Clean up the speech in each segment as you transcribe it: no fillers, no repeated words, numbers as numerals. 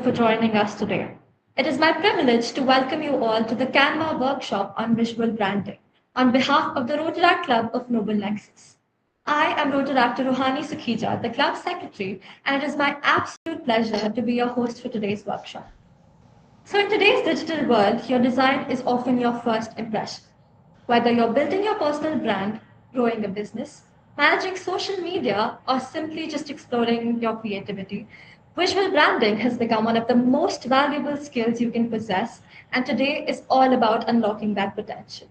for joining us today. It is my privilege to welcome you all to the Canva workshop on visual branding on behalf of the Rotaract Club of Noble Nexus. I am Rotaract Rohani Sukhija, the club secretary, and it is my absolute pleasure to be your host for today's workshop. So, in today's digital world, your design is often your first impression. Whether you're building your personal brand, growing a business, managing social media, or simply just exploring your creativity, visual branding has become one of the most valuable skills you can possess, and today is all about unlocking that potential.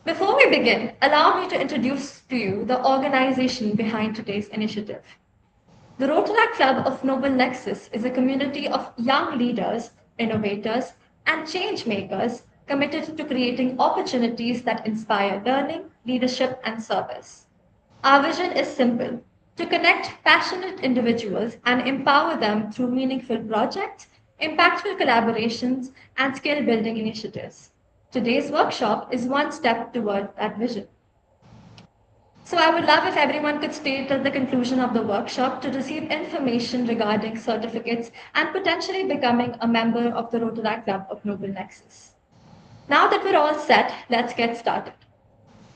Before we begin, allow me to introduce to you the organization behind today's initiative. The Rotaract Club of Noble Nexus is a community of young leaders, innovators, and change makers committed to creating opportunities that inspire learning, leadership, and service. Our vision is simple: to connect passionate individuals and empower them through meaningful projects, impactful collaborations, and skill building initiatives. Today's workshop is one step toward that vision. So I would love if everyone could stay till the conclusion of the workshop to receive information regarding certificates and potentially becoming a member of the Rotaract Club of Noble Nexus. Now that we're all set, let's get started.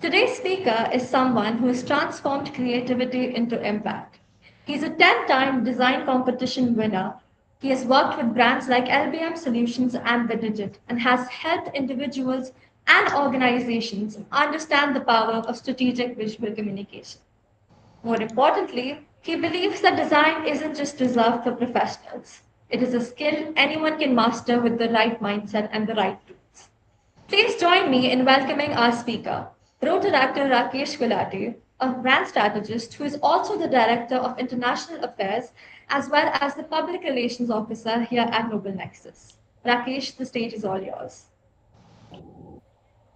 Today's speaker is someone who has transformed creativity into impact. He's a 10-time design competition winner. He has worked with brands like LBM Solutions and Viddigit and has helped individuals and organizations understand the power of strategic visual communication. More importantly, he believes that design isn't just reserved for professionals. It is a skill anyone can master with the right mindset and the right tools. Please join me in welcoming our speaker, Rotaract Rakesh Gulati, a brand strategist who is also the Director of International Affairs as well as the Public Relations Officer here at Noble Nexus. Rakesh, the stage is all yours.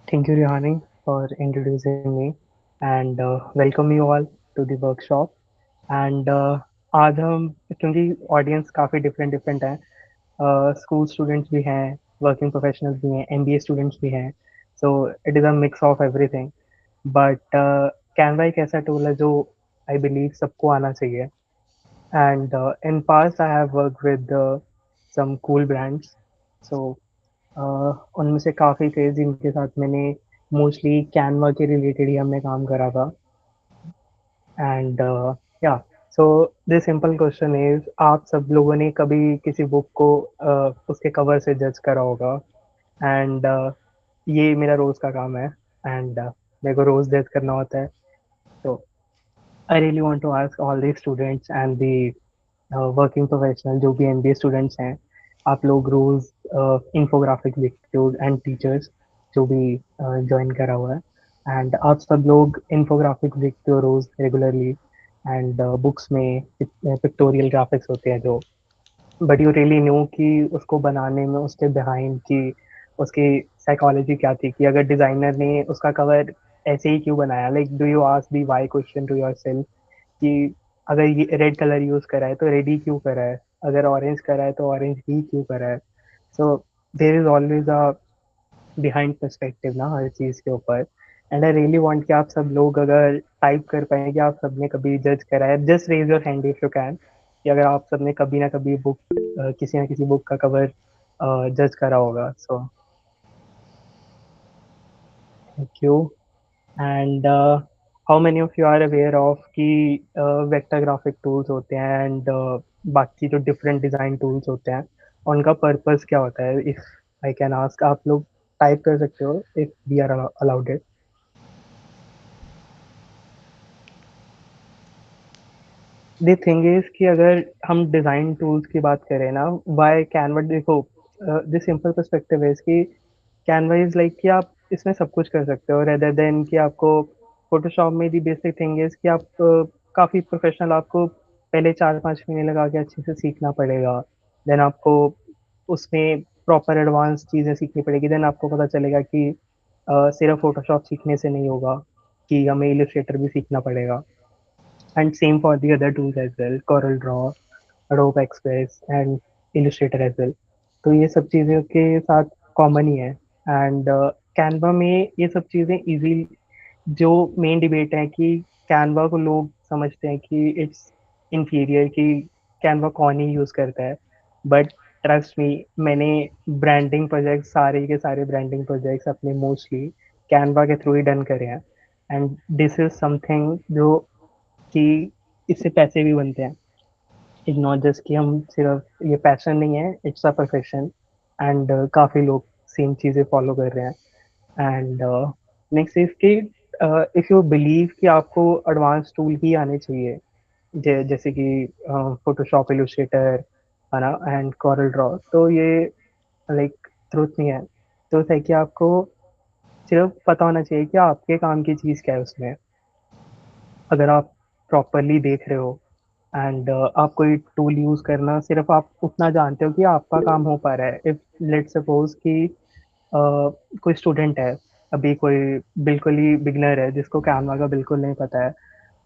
Thank you, Rihani, for introducing me and welcome you all to the workshop. And आज हम क्योंकि audience काफ़ी different different है, school students भी हैं, working professionals भी हैं, MBA students भी हैं, so it is a mix of everything. But Canva एक ऐसा टूल है जो आई बिलीव सबको आना चाहिए. And in past I have work with some cool brands, so उनमें से काफ़ी थे जिनके साथ मैंने मोस्टली कैनवा के रिलेटेड ही हमने काम करा था. एंड या so the simple question is, आप सब लोगों ने कभी किसी बुक को उसके कवर से जज करा होगा. एंड ये मेरा रोज़ का काम है. एंड मेरे को रोज़ जज करना होता है. तो I really want to ask all the students and the working professional जो भी एमबीए स्टूडेंट्स हैं, आप लोग रोज़ इन्फोग्राफिक देखते हो एंड टीचर्स जो भी ज्वाइन करा हुआ है, एंड आप सब लोग इन्फोग्राफिक्स देखते हो रोज़ रेगुलरली. एंड बुक्स में पिक्टोरियल ग्राफिक्स होते हैं जो, बट यू रियली नो कि उसको बनाने में उसके बिहाइंड की उसकी साइकोलॉजी क्या थी, कि अगर डिज़ाइनर ने उसका कवर ऐसे ही क्यों बनाया. Like do you ask the why question to yourself कि अगर ये रेड कलर यूज करा है तो रेड ही क्यों करा है, अगर ऑरेंज करा है तो ऑरेंज ही क्यों करा है. So there is always a behind perspective ना हर चीज़ के ऊपर. एंड आई रियली वांट कि आप सब लोग अगर टाइप कर पाए कि आप सबने कभी जज करा है, just raise your hand if you can, कि अगर आप सबने कभी ना कभी बुक किसी ना किसी बुक का कवर जज करा होगा. So thank you. And how many of you are aware of कि वेक्टर ग्राफिक टूल्स होते हैं एंड बाकी जो डिफरेंट डिज़ाइन टूल्स होते हैं उनका पर्पस क्या होता है. इफ़ आई कैन आस्क, आप लोग टाइप कर सकते हो if we are allowed it. The thing is कि अगर हम डिज़ाइन टूल्स की बात करें ना, वाई कैनवा, देखो द सिंपल पर्सपेक्टिव इज कि कैनवा इज लाइक कि आप इसमें सब कुछ कर सकते हो रेदर देन कि आपको फोटोशॉप में दी बेसिक थिंग इज कि आप काफ़ी प्रोफेशनल, आपको पहले 4-5 महीने लगा के अच्छे से सीखना पड़ेगा. देन आपको उसमें प्रॉपर एडवांस चीज़ें सीखनी पड़ेगी. देन आपको पता चलेगा कि सिर्फ फोटोशॉप सीखने से नहीं होगा, कि हमें इलस्ट्रेटर भी सीखना पड़ेगा. And same for the other tools as well, Corel Draw, Adobe Express and Illustrator as well. तो ये सब चीज़ें के साथ कॉमन ही है. एंड कैनवा में ये सब चीज़ें इजी, जो मेन डिबेट है कि कैनवा को लोग समझते हैं कि इट्स इंफीरियर, कि कैनवा कौन ही यूज़ करता है. बट ट्रस्ट मी, मैंने ब्रांडिंग प्रोजेक्ट, सारे के सारे ब्रांडिंग प्रोजेक्ट्स अपने मोस्टली कैनवा के थ्रू ही डन करे हैं। एंड दिस इज समथिंग जो कि इससे पैसे भी बनते हैं। इट्स नॉट जस्ट कि हम सिर्फ ये पैशन नहीं है, इट्स अ प्रोफेशन। एंड काफ़ी लोग सेम चीज़ें फॉलो कर रहे हैं। एंड नेक्स्ट इज कि इफ़ यू बिलीव कि आपको एडवांस टूल ही आने चाहिए, जैसे कि फोटोशॉप, इलस्ट्रेटर, है ना, एंड कॉरल ड्रॉ, तो ये लाइक ट्रुथ नहीं है। ट्रुथ है कि आपको सिर्फ पता होना चाहिए कि आपके काम की चीज़ क्या है उसमें। अगर आप प्रॉपरली देख रहे हो एंड आप कोई टूल यूज़ करना, सिर्फ आप उतना जानते हो कि आपका काम हो पा रहा है। इफ लेट सपोज कि कोई स्टूडेंट है, अभी कोई बिल्कुल ही बिगनर है जिसको कैनवा का बिल्कुल नहीं पता है,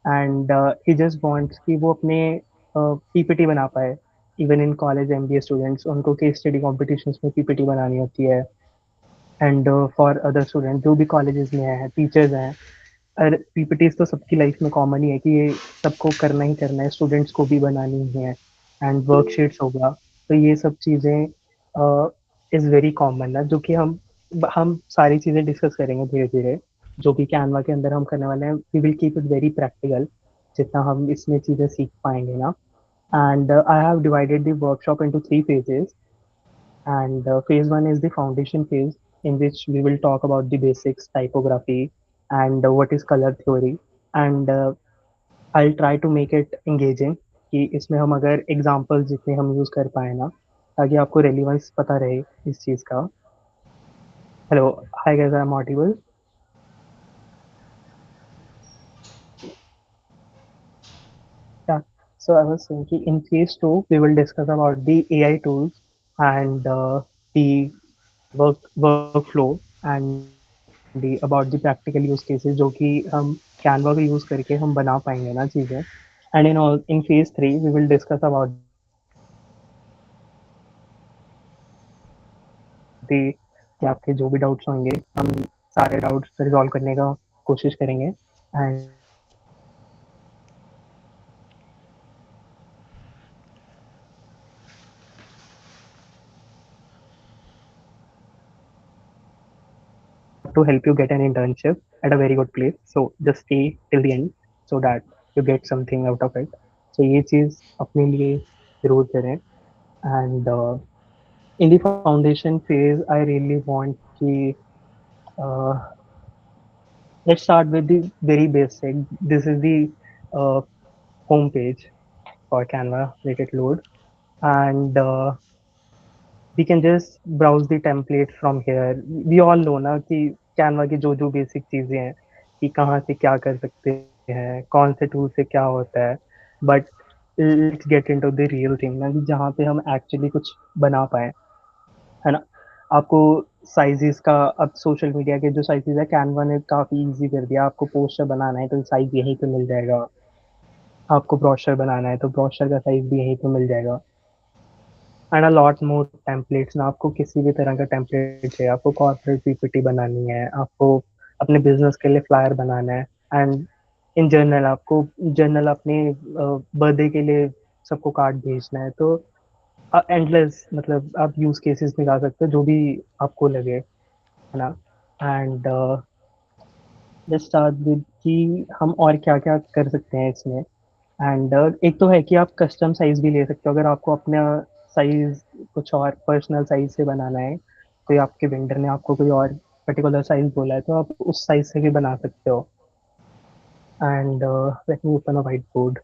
एंड ही जस्ट वांट्स कि वो अपने पीपीटी बना पाए। Even in college MBA students, उनको केस स्टडी कॉम्पिटिशन्स में पीपीटी बनानी होती है। एंड फॉर अदर स्टूडेंट जो भी कॉलेजेस में हैं, टीचर्स हैं, और पीपीटीज तो सबकी लाइफ में कॉमन ही है कि ये सबको करना ही करना है, स्टूडेंट्स को भी बनानी ही है। एंड वर्कशीट्स होगा, तो ये सब चीज़ें इज़ वेरी कॉमन है, जो कि हम सारी चीज़ें डिस्कस करेंगे धीरे धीरे। जो भी कैनवा के अंदर हम करने वाले हैं, we will keep it very practical, जितना हम इसमें चीज़ें सीख पाएंगे ना। And I have divided the workshop into 3 phases. And phase one is the foundation phase, in which we will talk about the basics, typography, and what is color theory. And I'll try to make it engaging, कि इसमें हम अगर examples जितने हम use कर पाए ना, ताकि आपको रेलिवेंस पता रहे इस चीज़ का। Hello, hi guys, I am audible? Yeah. So I was saying कि in phase two we will discuss about the AI tools and the workflow and about the practical use cases जो कि हम Canva को use करके हम बना पाएंगे ना चीजें। And in phase three we will discuss about the कि आपके जो भी डाउट्स होंगे, हम सारे डाउट्स रिजॉल्व करने का कोशिश करेंगे। And to help you get an internship at a very good place. So just stay till the end so that you get something out of it. So ये चीज़ अपने लिए जरूर करें। And in the foundation phase I really want कि let's start with the very basic. This is the home page for Canva. Let it load, and we can just browse the template from here. We all know ना कि Canva की जो जो basic चीज़ें हैं, कि कहाँ से क्या कर सकते हैं, कौन से टूल से क्या होता है। But let's get into the real thing ना, कि जहाँ पे हम एक्चुअली कुछ बना पाए, है ना। आपको साइजेस का, अब सोशल मीडिया के जो साइजेस है, कैनवा ने काफ़ी इजी कर दिया। आपको पोस्टर बनाना है तो साइज यहीं पे मिल जाएगा, आपको ब्रोशर बनाना है तो ब्रोशर का साइज भी यहीं पे मिल जाएगा। And a lot more templates ना, आपको किसी भी तरह का टेम्पलेट चाहिए, आपको कॉर्पोरेट पीपीटी बनानी है, आपको अपने बिजनेस के लिए फ्लायर बनाना है, एंड इन जनरल आपको जनरल अपने बर्थडे के लिए सबको कार्ड भेजना है, तो एंडलेस, मतलब आप यूज केसेस निकाल सकते हो जो भी आपको लगे, है ना। एंड लेट्स स्टार्ट विद कि हम और क्या क्या कर सकते हैं इसमें। एंड एक तो है कि आप कस्टम साइज भी ले सकते हो, अगर आपको अपना साइज कुछ और पर्सनल साइज से बनाना है, कोई आपके वेंडर ने आपको कोई और पर्टिकुलर साइज बोला है, तो आप उस साइज से भी बना सकते हो। And let me open a white board.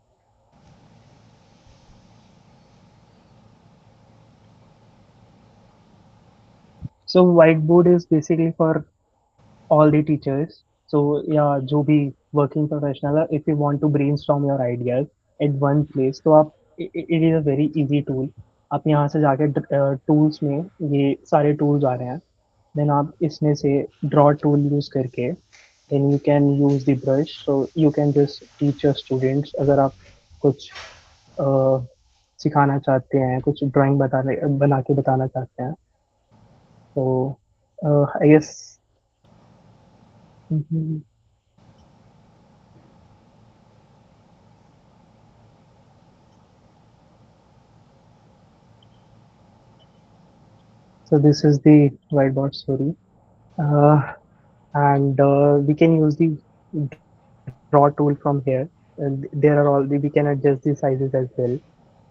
So white board is basically for all the teachers. So yeah, जो भी working professional है, if you want to brainstorm your ideas at one place, तो आप, it is a very easy tool। आप यहाँ से जाके tools में ये सारे tools आ रहे हैं, then आप इसमें से draw tool use करके then you can use the brush, so you can just teach your students। अगर आप कुछ uh, सिखाना चाहते हैं, कुछ ड्राइंग बना के बताना चाहते हैं, तो I guess. So this is the whiteboard story. Uh, and we can use the draw tool from here. There are all we can adjust the sizes as well.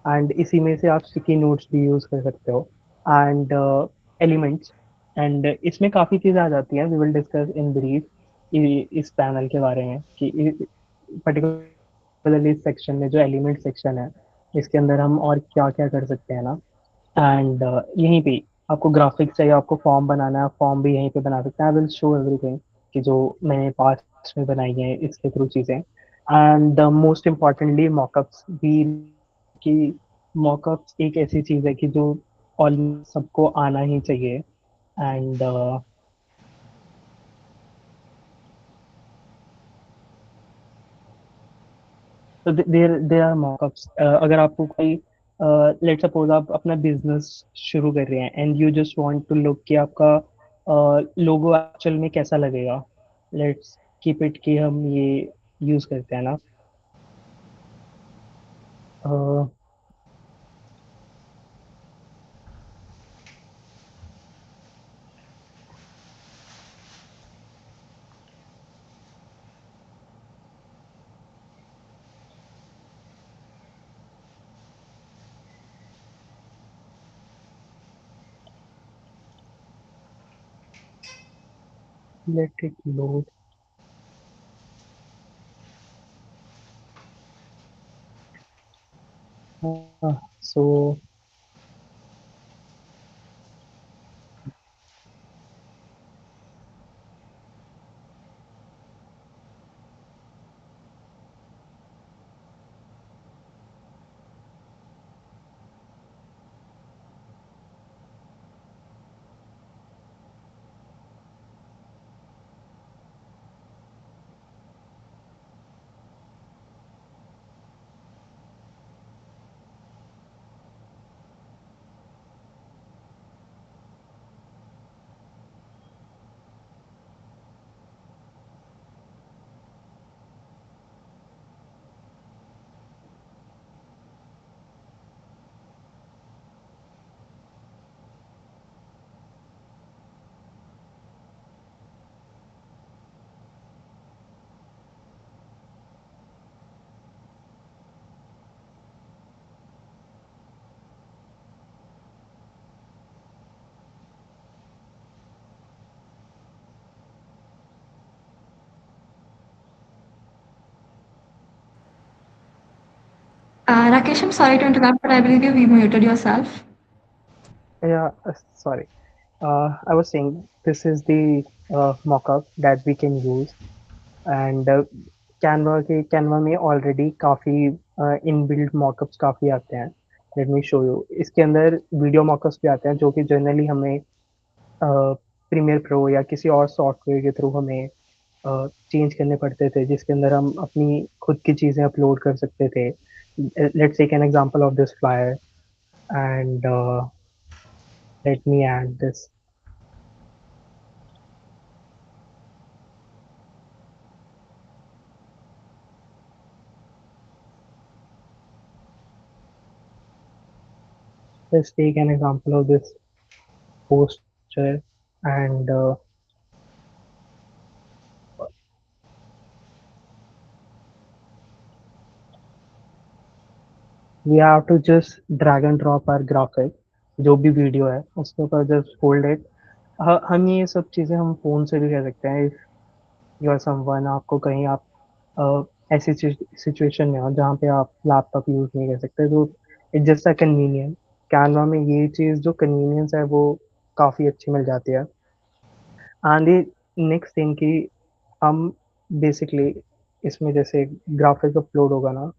And इसी में से आप स्टिकी नोट्स भी use कर सकते हो and elements and इसमें काफ़ी चीज़ें आ जाती हैं we will discuss in brief इस पैनल के बारे में कि पर्टिकुलरली इस सेक्शन में जो एलिमेंट सेक्शन है इसके अंदर हम और क्या क्या कर सकते हैं ना एंड यहीं पे आपको ग्राफिक्स चाहिए आपको फॉर्म बनाना है फॉर्म भी यहीं पे बना सकते हैं आई विल शो एवरीथिंग कि जो मैंने पास्ट में बनाई है इसके थ्रू चीज़ें एंड मोस्ट इम्पॉर्टेंटली मॉकअप्स भी कि मॉकअप्स एक ऐसी चीज़ है कि जो ऑलमोस्ट सबको आना ही चाहिए एंड तो देयर आर मॉकअप्स अगर आपको कोई लेट सपोज आप अपना बिजनेस शुरू कर रहे हैं and you just want to look कि आपका लोगो एक्चुअल में कैसा लगेगा लेट्स कीप इट कि हम ये यूज करते हैं ना let it load so Rakesh, I'm sorry to interrupt, but I believe you muted yourself. yeah sorry I was saying this is the mockup that we can use and Canva में already काफ़ी inbuilt mockups काफ़ी आते हैं let me show you इसके अंदर video mockups भी आते हैं जो कि जनरली हमें प्रीमियर प्रो या किसी और सॉफ्टवेयर के थ्रू हमें चेंज करने पड़ते थे जिसके अंदर हम अपनी खुद की चीज़ें अपलोड कर सकते थे let's take an example of this flyer and let me add this let's take an example of this poster and we have to just drag and drop our graphic जो भी वीडियो है उसके ऊपर just hold it हम ये सब चीज़ें हम फ़ोन से भी कर सकते हैं इफ यू आर समवन आपको कहीं आप ऐसी सिचुएशन में हो जहाँ पे आप लैपटॉप यूज़ नहीं कर सकते तो it just a convenient Canva में ये चीज़ जो कन्वीनियंस है वो काफ़ी अच्छी मिल जाती है एंड नेक्स्ट थिंग कि हम बेसिकली इसमें जैसे ग्राफिक अपलोड होगा ना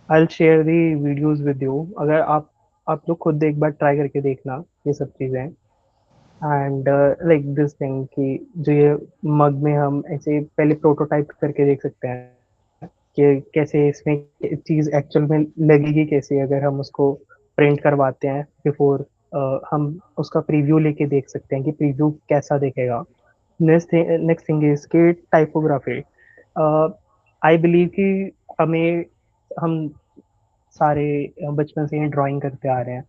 आई will share the videos with you अगर आप लोग खुद एक बार ट्राई करके देखना ये सब चीज़ें एंड लाइक दिस थिंग कि जो ये मग में हम ऐसे पहले प्रोटोटाइप करके देख सकते हैं कि कैसे इसमें चीज़ एक्चुअल में लगेगी कैसे अगर हम उसको प्रिंट करवाते हैं बिफोर हम उसका प्रीव्यू लेके देख सकते हैं कि प्रीव्यू कैसा दिखेगा नेक्स्ट थिंग इज कि टाइपोग्राफी आई बिलीव कि हमें हम सारे बचपन से ही ड्राइंग करते आ रहे हैं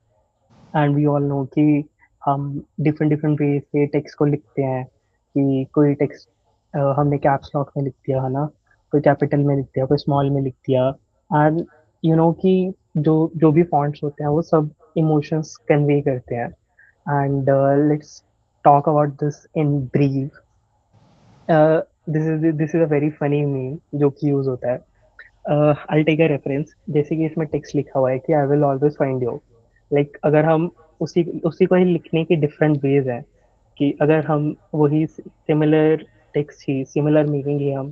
एंड वी ऑल नो कि हम डिफरेंट डिफरेंट वे से टेक्स्ट को लिखते हैं, कि कोई टेक्स्ट हमने कैप्स लॉक में लिख दिया है ना, कोई कैपिटल में लिख दिया, कोई स्मॉल में लिख दिया। एंड यू नो कि जो जो भी फॉन्ट्स होते हैं वो सब इमोशंस कन्वे करते हैं। And let's talk about this in brief. This is a very funny meme जो कि यूज होता है। आई टेक अ रेफरेंस, जैसे कि इसमें टेक्स्ट लिखा हुआ है कि I will always find you. Like अगर हम उसी उसी को ही लिखने के डिफरेंट वेज हैं, कि अगर हम वही सिमिलर टेक्स्ट ही सिमिलर मीनिंग ही हम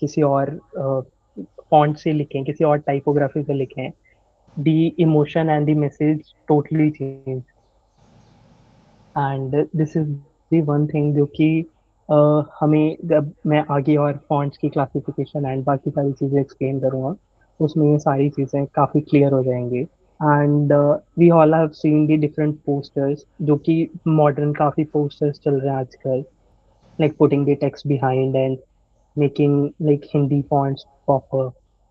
किसी और फॉन्ट से लिखें, किसी और टाइपोग्राफी से लिखें, the emotion and the message totally change. And this is the one thing जो कि हमें, जब मैं आगे और फॉन्ट्स की क्लासिफिकेशन एंड बाकी सारी चीज़ें एक्सप्लेन करूँगा, उसमें ये सारी चीज़ें काफ़ी क्लियर हो जाएंगी। And we all have seen the different posters, जो कि मॉडर्न काफ़ी पोस्टर्स चल रहे हैं आजकल, like putting the text behind and making like Hindi fonts proper,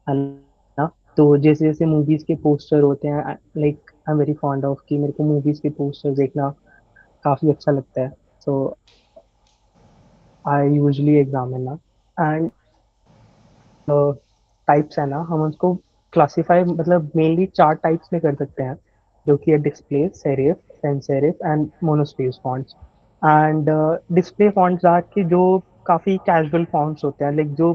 है ना। तो जैसे जैसे मूवीज के पोस्टर होते हैं, like I am very fond of कि मेरे को मूवीज के पोस्टर देखना काफी अच्छा लगता है। सो आई यूजुअली एग्जामिन ना। एंड जो टाइप्स है ना, हम उसको क्लासिफाई मतलब मेनली चार टाइप्स में कर सकते हैं, जो कि है display, serif, sans serif and monospace fonts. And display fonts आके जो काफ़ी कैजुअल फॉन्ट्स होते हैं, लाइक जो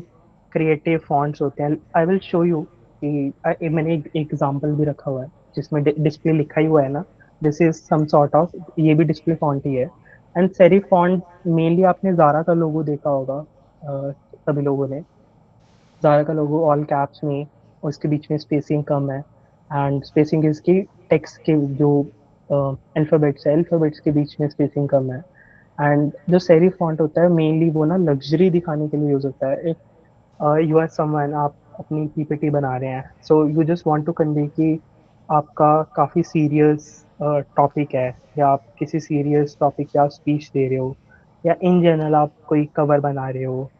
क्रिएटिव फॉन्ट्स होते हैं। आई विल शो यू कि मैंने एक एग्जांपल भी रखा हुआ है जिसमें डिस्प्ले लिखा ही हुआ है ना। This is some sort of, ये भी डिस्प्ले फॉन्ट ही है। एंड सेरिफ फॉन्ट मेनली आपने ज़ारा का लोगो देखा होगा, सभी लोगों ने। ज़ारा का लोगो ऑल कैप्स में, और उसके बीच में स्पेसिंग कम है। एंड स्पेसिंग इसकी टेक्स्ट के जो अल्फ़ाबेट्स है, अल्फ़ाबेट्स के बीच में स्पेसिंग कम है। एंड जो सेरिफ फॉन्ट होता है मेनली वो ना लग्जरी दिखाने के लिए यूज होता है। इफ यू आर समवन, आप अपनी पीपीटी बना रहे हैं, so you just want to convey कि आपका काफ़ी सीरियस टॉपिक है, या आप किसी सीरियस टॉपिक पे आप स्पीच दे रहे हो, या इन जनरल आप कोई कवर बना रहे हो,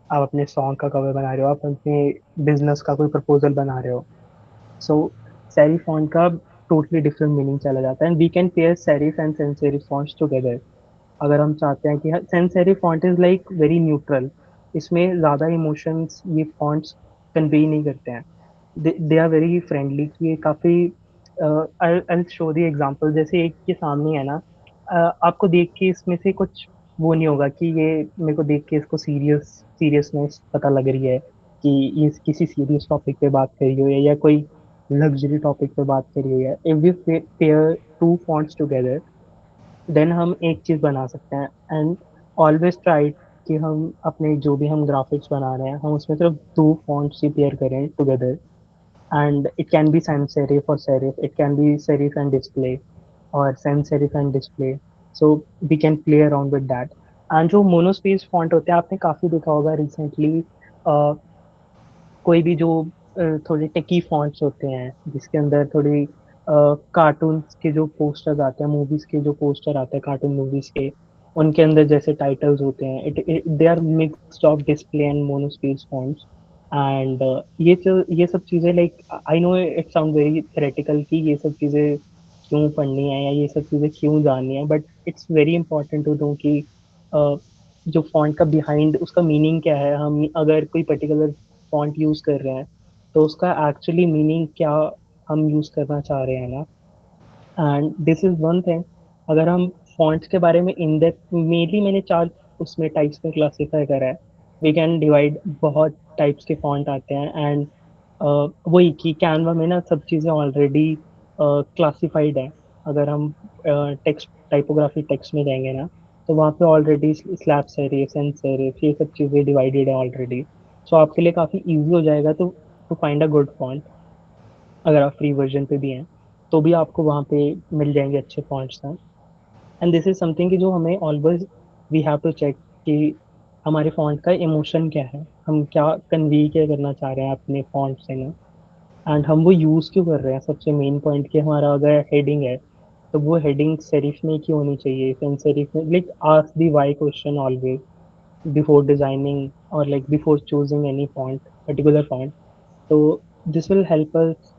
आप अपने सॉन्ग का कवर बना रहे हो, आप अपने बिजनेस का कोई प्रपोजल बना रहे हो। सो सेरिफ फॉन्ट का टोटली डिफरेंट मीनिंग चला जाता है, and we can pair serif and sans serif fonts together. अगर हम चाहते हैं कि sans serif font is like very neutral, इसमें ज़्यादा इमोशंस ये फॉन्ट्स कन्वे नहीं करते हैं। दे आर वेरी फ्रेंडली, कि ये काफ़ी, आई शो दी एग्जांपल। जैसे एक के सामने है ना, आपको देख के इसमें से कुछ वो नहीं होगा कि ये, मेरे को देख के इसको सीरियसनेस पता लग रही है कि ये किसी सीरियस टॉपिक पे बात कर रही हो, या कोई लग्जरी टॉपिक पे बात कर रही है। If we pair two fonts together, then हम एक चीज बना सकते हैं। एंड ऑलवेज ट्राई कि हम अपने जो भी हम ग्राफिक्स बना रहे हैं, हम उसमें सिर्फ दो फॉन्ट्स ही पेयर करें together. And it can be sans serif or serif, it can be serif and display or sans serif and display, so we can play around with that. And जो monospace font होते हैं, आपने काफी देखा होगा recently, कोई भी जो थोड़े टेकी फॉन्ट्स होते हैं, जिसके अंदर थोड़ी कार्टून्स के जो पोस्टर्स आते हैं, मूवीज के जो पोस्टर आते हैं कार्टून मूवीज के, उनके अंदर जैसे टाइटल्स होते हैं, it they are mixed of display and monospace fonts. And ये सब चीजें, like I know it sound very theoretical कि ये सब चीजें क्यों पढ़नी है, या ये सब चीजें क्यों जाननी है, but it's very important to know कि जो फॉन्ट का बिहाइंड उसका मीनिंग क्या है। हम अगर कोई पर्टिकुलर फॉन्ट यूज कर रहे हैं, तो उसका एक्चुअली मीनिंग क्या हम यूज करना चाह रहे हैं ना। And this is one thing. अगर हम फॉन्ट्स के बारे में इन डेप्थ, मेनली मैंने चार उसमें टाइप्स में क्लासिफाई करा है। वी कैन डिवाइड, बहुत टाइप्स के फॉन्ट आते हैं। एंड वही कि कैनवा में ना सब चीज़ें ऑलरेडी क्लासिफाइड है। अगर हम टेक्स्ट टाइपोग्राफी टेक्स्ट में जाएंगे ना, तो वहाँ पे already slab serif, sans serif, ये सब चीज़ें डिवाइडेड है ऑलरेडी। सो आपके लिए काफ़ी इजी हो जाएगा to find a good font. अगर आप फ्री वर्जन पे भी हैं, तो भी आपको वहाँ पे मिल जाएंगे अच्छे फॉन्ट्स हैं। एंड दिस इज समथिंग कि जो हमें always we have to check कि हमारे फॉन्ट का इमोशन क्या है, हम क्या कन्वे क्या करना चाह रहे हैं अपने फॉन्ट से ना। एंड हम वो यूज़ क्यों कर रहे हैं, सबसे मेन पॉइंट कि हमारा अगर हेडिंग है, तो वो हेडिंग सेरिफ में क्यों होनी चाहिए, सेंस सेरिफ में। Like ask the why question always before designing, or like before choosing any font, particular font. So this will help us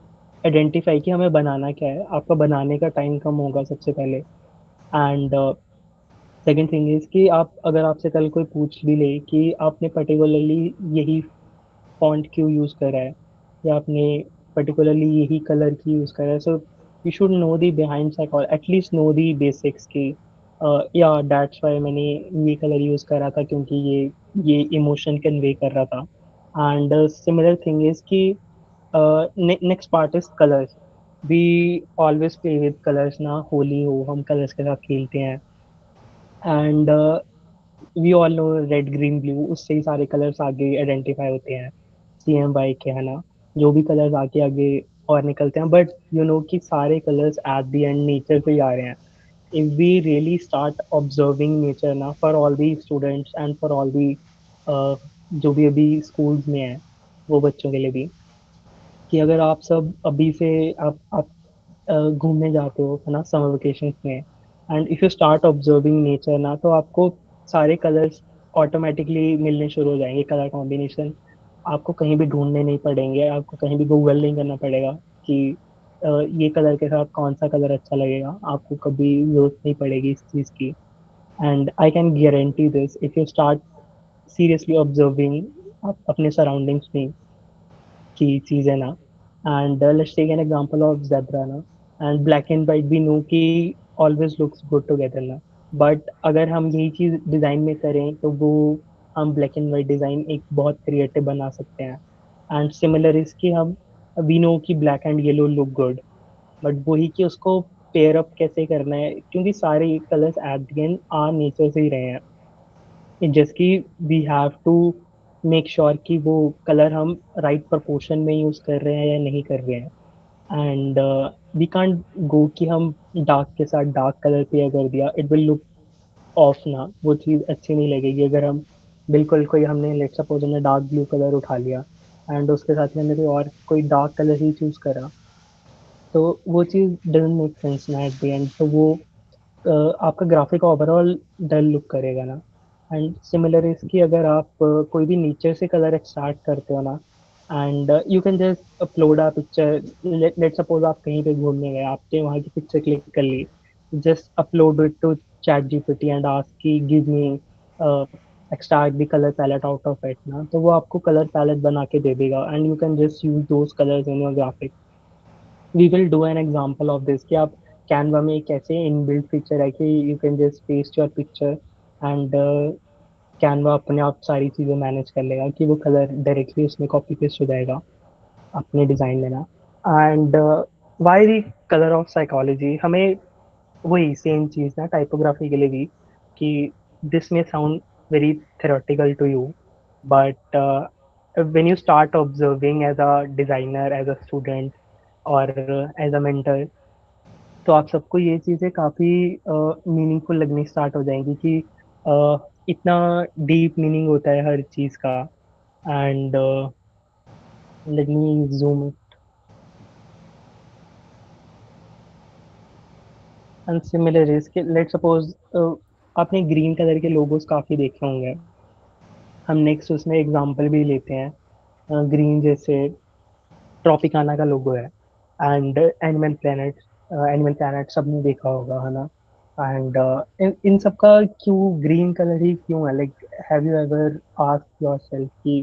identify कि हमें बनाना क्या है। आपका बनाने का टाइम कम होगा सबसे पहले। एंड सेकंड थिंग इज कि आप, अगर आपसे कल कोई पूछ भी ले कि आपने पर्टिकुलरली यही फॉन्ट क्यों यूज करा है, या आपने पर्टिकुलरली यही कलर की यूज करा है, so you should know the behind psychology, at least know the basics की या दैट्स व्हाई मैंने ये कलर यूज करा था क्योंकि ये इमोशन कन्वे कर रहा था। एंड सिमिलर थिंग इज कि next part is colours. We always play with colours ना, होली हो हम कलर्स के साथ खेलते हैं। And we all know red green blue, उससे ही सारे कलर्स आगे आइडेंटिफाई होते हैं, CMY के, है ना। जो भी कलर्स आगे आगे और निकलते हैं, बट यू नो कि सारे colours at the end nature से ही आ रहे हैं। If we really start observing nature ना, for all the students and for all the जो भी अभी स्कूल्स में है, वो बच्चों के लिए भी, कि अगर आप सब अभी से आप घूमने जाते हो, है ना, समर वेकेशन में, and if you start observing nature ना, तो आपको सारे कलर्स ऑटोमेटिकली मिलने शुरू हो जाएंगे, कलर कॉम्बिनेशन। आपको कहीं भी ढूंढने नहीं पड़ेंगे, आपको कहीं भी गूगल नहीं करना पड़ेगा कि ये कलर के साथ कौन सा कलर अच्छा लगेगा। आपको कभी जरूरत नहीं पड़ेगी इस चीज़ की। And I can guarantee this, if you start seriously observing अपने सराउंडिंग्स में की चीजें ना। And let's take an example of zebra ना, and black and white we know कि ऑलवेज लुक्स गुड टुगेदर ना। बट अगर हम यही चीज डिजाइन में करें तो वो, हम ब्लैक एंड वाइट डिजाइन एक बहुत क्रिएटिव बना सकते हैं। एंड सिमिलर इज कि हम, वी नो कि black and yellow look good, but वही कि उसको पेयर अप कैसे करना है, क्योंकि सारे कलर्स एट द एंड आ नेचर से ही रहे हैं। जस्ट कि we have to make sure कि वो कलर हम राइट प्रोपोर्शन में यूज कर रहे हैं या नहीं कर रहे हैं। एंड वी कांट गो कि हम डार्क के साथ डार्क कलर पेयर कर दिया, इट विल लुक ऑफ ना, वो चीज़ अच्छी नहीं लगेगी। अगर हम बिल्कुल कोई, हमने लेट्स सपोज हमने डार्क ब्लू कलर उठा लिया एंड उसके साथ ही हमने कोई और कोई डार्क कलर ही चूज करा, तो वो चीज़ डजंट मेक सेंस ना एट द एंड। तो वो आपका ग्राफिक ओवरऑल डल लुक करेगा ना। एंड सिमिलर इसकी, अगर आप कोई भी नेचर से कलर एक्सट्रैक्ट करते हो ना, and you can just upload a picture. Let suppose आप कहीं पे घूमने गए, आपने वहाँ की पिक्चर क्लिक कर ली, just upload it to ChatGPT and ask कि give me extract the colour palette out of it ना, तो वो आपको कलर पैलेट बना के दे देगा, and you can just use those colours in your graphic. We will do an example of this कि आप कैनवा में एक ऐसे इनबिल्ट फीचर है कि you can just paste your picture, and Canva अपने आप सारी चीज़ें मैनेज कर लेगा कि वो कलर डायरेक्टली उसमें कॉपी पेस्ट हो जाएगा अपने डिज़ाइन में ना। And why the colour of psychology, हमें वही सेम चीज़ ना टाइपोग्राफी के लिए भी, कि दिस में sound very theoretical to you, but when you start observing as a designer, as a student, और एज अ मेंटर, तो आप सबको ये चीज़ें काफ़ी मीनिंगफुल लगनी स्टार्ट हो जाएंगी कि इतना डीप मीनिंग होता है हर चीज़ का। And let me zoom and similar is कि लेट सपोज आपने ग्रीन कलर के लोगोस काफ़ी देखे होंगे। हम नेक्स्ट उसमें एग्जांपल भी लेते हैं, ग्रीन जैसे ट्रॉपिकाना का लोगो है, एंड एनिमल प्लेनेट सबने देखा होगा, है ना। एंड इन सब का क्यों ग्रीन कलर ही क्यों है, like have you ever ask yourself कि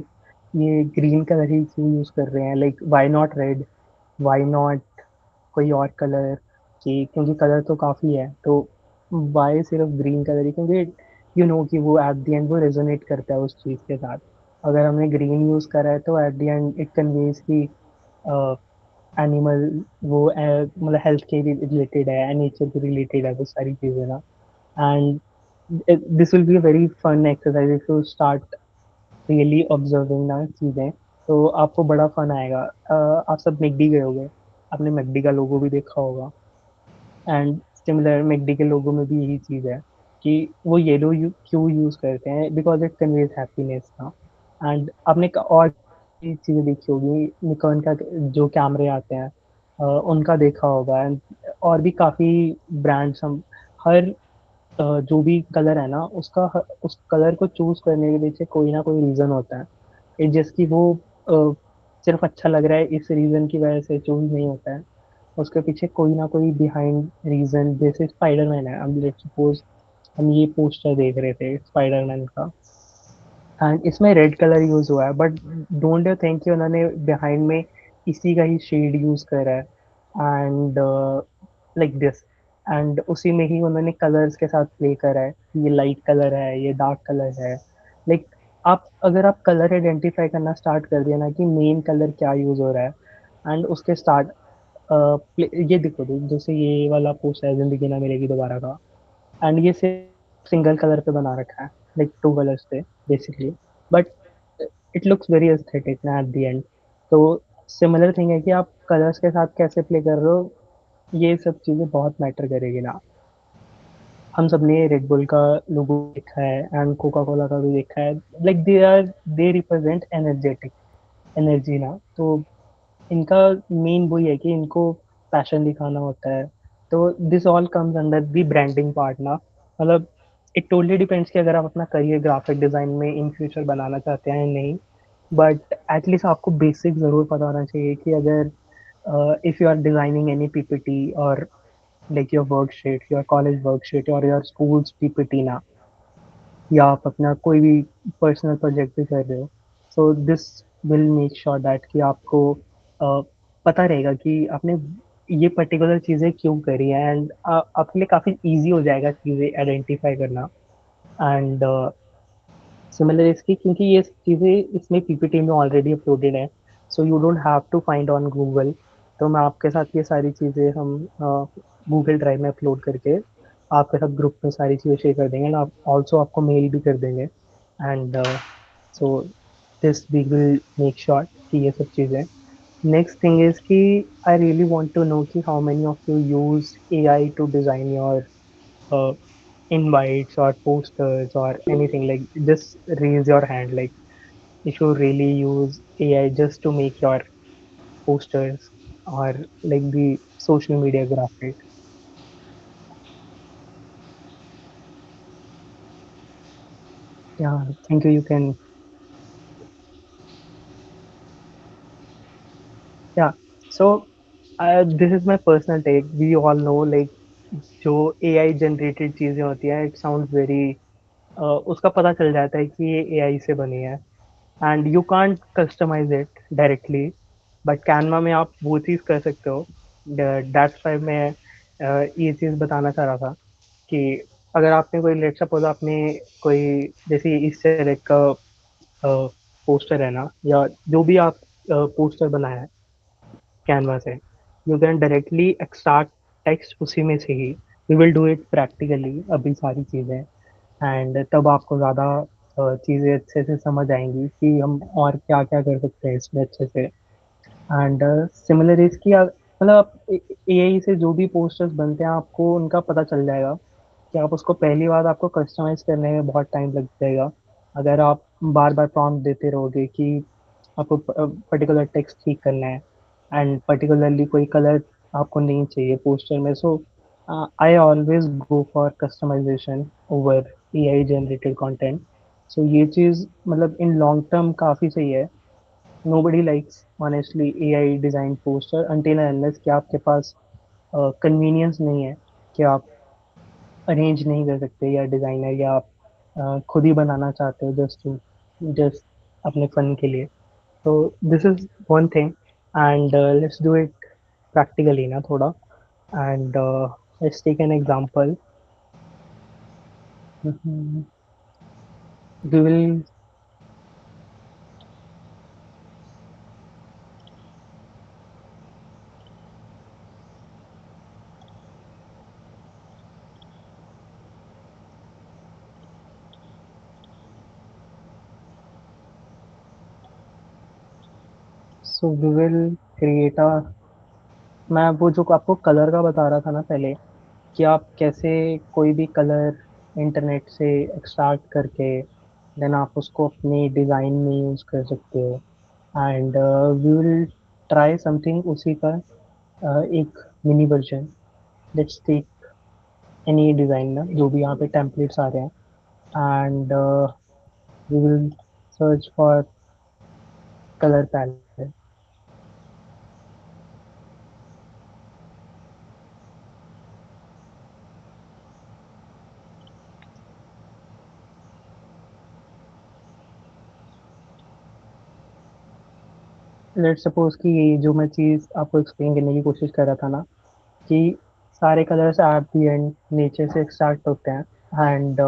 ये ग्रीन कलर ही क्यों यूज कर रहे हैं, like why not red, why not कोई और कलर, कि क्योंकि कलर तो काफ़ी है, तो वाई सिर्फ ग्रीन कलर ही, क्योंकि यू नो कि वो एट द एंड वो रेजोनेट करता है उस चीज़ के साथ। अगर हमने ग्रीन यूज़ करा है तो eight the and it conveys की एनिमल, वो मतलब हेल्थ के भी रिलेटेड है, नेचर के रिलेटेड है, वो सारी चीज़ें ना। And this will be a very fun exercise if you start really observing ना चीज़ें, तो आपको बड़ा फन आएगा। आप सब मैकडी गए होंगे, आपने मैकडी का लोगो भी देखा होगा। एंड सिमिलर मैकडी के लोगों में भी यही चीज़ है कि वो येलो क्यों यूज़ करते हैं, बिकॉज इट कन्वेज हैप्पीनेस ना। एंड आपने और भी चीज़ें देखी होगी, निकॉन का जो कैमरे आते हैं, उनका देखा होगा। एंड और भी काफ़ी ब्रांड्स, हम हर जो भी कलर है ना, उस कलर को चूज करने के पीछे कोई ना कोई रीज़न होता है। इट जस्ट कि वो सिर्फ अच्छा लग रहा है इस रीजन की वजह से चूज नहीं होता है। उसके पीछे कोई ना कोई बिहाइंड रीजन, जैसे स्पाइडरमैन है, अब लेट्स सपोज हम ये पोस्टर देख रहे थे स्पाइडरमैन का, एंड इसमें रेड कलर यूज हुआ है, बट डोंट यू थिंक कि उन्होंने बिहाइंड में इसी का ही शेड यूज करा है, एंड लाइक दिस, एंड उसी में ही उन्होंने कलर्स के साथ प्ले करा है, ये लाइट कलर है, ये डार्क कलर है। लाइक आप अगर आप कलर आइडेंटिफाई करना स्टार्ट कर दिया ना कि मेन कलर क्या यूज हो रहा है, एंड उसके स्टार्ट ये देखो जैसे ये वाला पोस्ट है जिंदगी ना मिलेगी दोबारा का, एंड ये सिर्फ सिंगल कलर पे बना रखा है, लाइक टू कलर्स पे basically, but it looks very aesthetic ना एट द एंड। तो सिमिलर थिंग है कि आप कलर्स के साथ कैसे प्ले कर रहे हो, ये सब चीजें बहुत मैटर करेगी ना। हम सबने रेड बुल का लोगो देखा है एंड कोका कोला का भी देखा है, like they represent energetic energy ना। तो इनका मेन वही है कि इनको पैशन दिखाना होता है। तो this all comes under the branding part ना। मतलब इट टोटली डिपेंड्स कि अगर आप अपना करियर ग्राफिक डिजाइन में इन फ्यूचर बनाना चाहते हैं या नहीं, बट एटलीस्ट आपको बेसिक जरूर पता होना चाहिए कि अगर if you are designing any PPT और like your worksheet, your college worksheet और योर स्कूल्स पीपीटी ना, या आप अपना कोई भी पर्सनल प्रोजेक्ट भी कर रहे हो, so this will make sure that कि आपको पता रहेगा कि आपने ये पर्टिकुलर चीज़ें क्यों करी है, एंड आपके लिए काफ़ी इजी हो जाएगा चीज़ें आइडेंटिफाई करना। एंड सिमिलर इसकी, क्योंकि ये चीज़ें इसमें पीपीटी में ऑलरेडी अपलोडेड है, so you don't have to find on Google. तो मैं आपके साथ ये सारी चीज़ें हम गूगल ड्राइव में अपलोड करके आपके साथ ग्रुप में सारी चीज़ें शेयर कर देंगे, एंड आप ऑल्सो आपको मेल भी कर देंगे। And so this we will make sure कि ये सब चीज़ें। नेक्स्ट थिंग इज कि I really want to know कि how many of you use AI to design your invites or posters or anything. Like just raise your hand, like if you really use AI just to make your posters or like the social media graphic. Yeah, thank you. You can. Yeah. So this is my personal take. We all know like जो AI generated चीजें होती है, it sounds very उसका पता चल जाता है कि ये AI से बनी है, and you can't customise it directly, but Canva में आप वो चीज़ कर सकते हो। दैट्स वाई मैं ये चीज़ बताना चाह रहा था कि अगर आपने कोई लेट सपोज आपने कोई जैसे इस तरह का पोस्टर है ना, या जो भी आप पोस्टर बनाया है कैनवा से, you can directly extract text उसी में से ही। We will do it practically अभी सारी चीज़ें, एंड तब आपको ज़्यादा चीज़ें अच्छे से समझ आएंगी कि हम और क्या क्या कर सकते हैं इसमें अच्छे से। एंड सिमिलर इसकी मतलब आप एआई से जो भी पोस्टर्स बनते हैं आपको उनका पता चल जाएगा कि आप उसको पहली बार आपको कस्टमाइज करने में बहुत टाइम लग जाएगा। अगर आप बार बार प्रॉम्प्ट देते रहोगे कि आपको पर्टिकुलर टेक्स्ट ठीक करना है एंड पर्टिकुलरली कोई कलर आपको नहीं चाहिए पोस्टर में, so I always go for customisation over AI generated content. So ये चीज़ मतलब इन लॉन्ग टर्म काफ़ी सही है। nobody likes honestly AI designed poster until and unless कि आपके पास कन्वीनियंस नहीं है कि आप अरेंज नहीं कर सकते, या डिज़ाइनर, या आप खुद ही बनाना चाहते हो जस्ट अपने फन के लिए। तो this is one thing, and let's do it practically ना थोड़ा, and let's take an example. We will so we will create a, मैं वो जो आपको कलर का बता रहा था ना पहले, कि आप कैसे कोई भी कलर इंटरनेट से एक्सट्रैक्ट करके देन आप उसको अपनी डिज़ाइन में यूज़ कर सकते हो। And we will try something उसी का एक mini version. Let's take any design ना, जो भी यहाँ पे टेम्पलेट्स आ रहे हैं, and we will search for colour palette. Let's suppose कि ये जो मैं चीज़ आपको एक्सप्लेन करने की कोशिश कर रहा था ना, कि सारे colours at the end nature से स्टार्ट होते हैं। एंड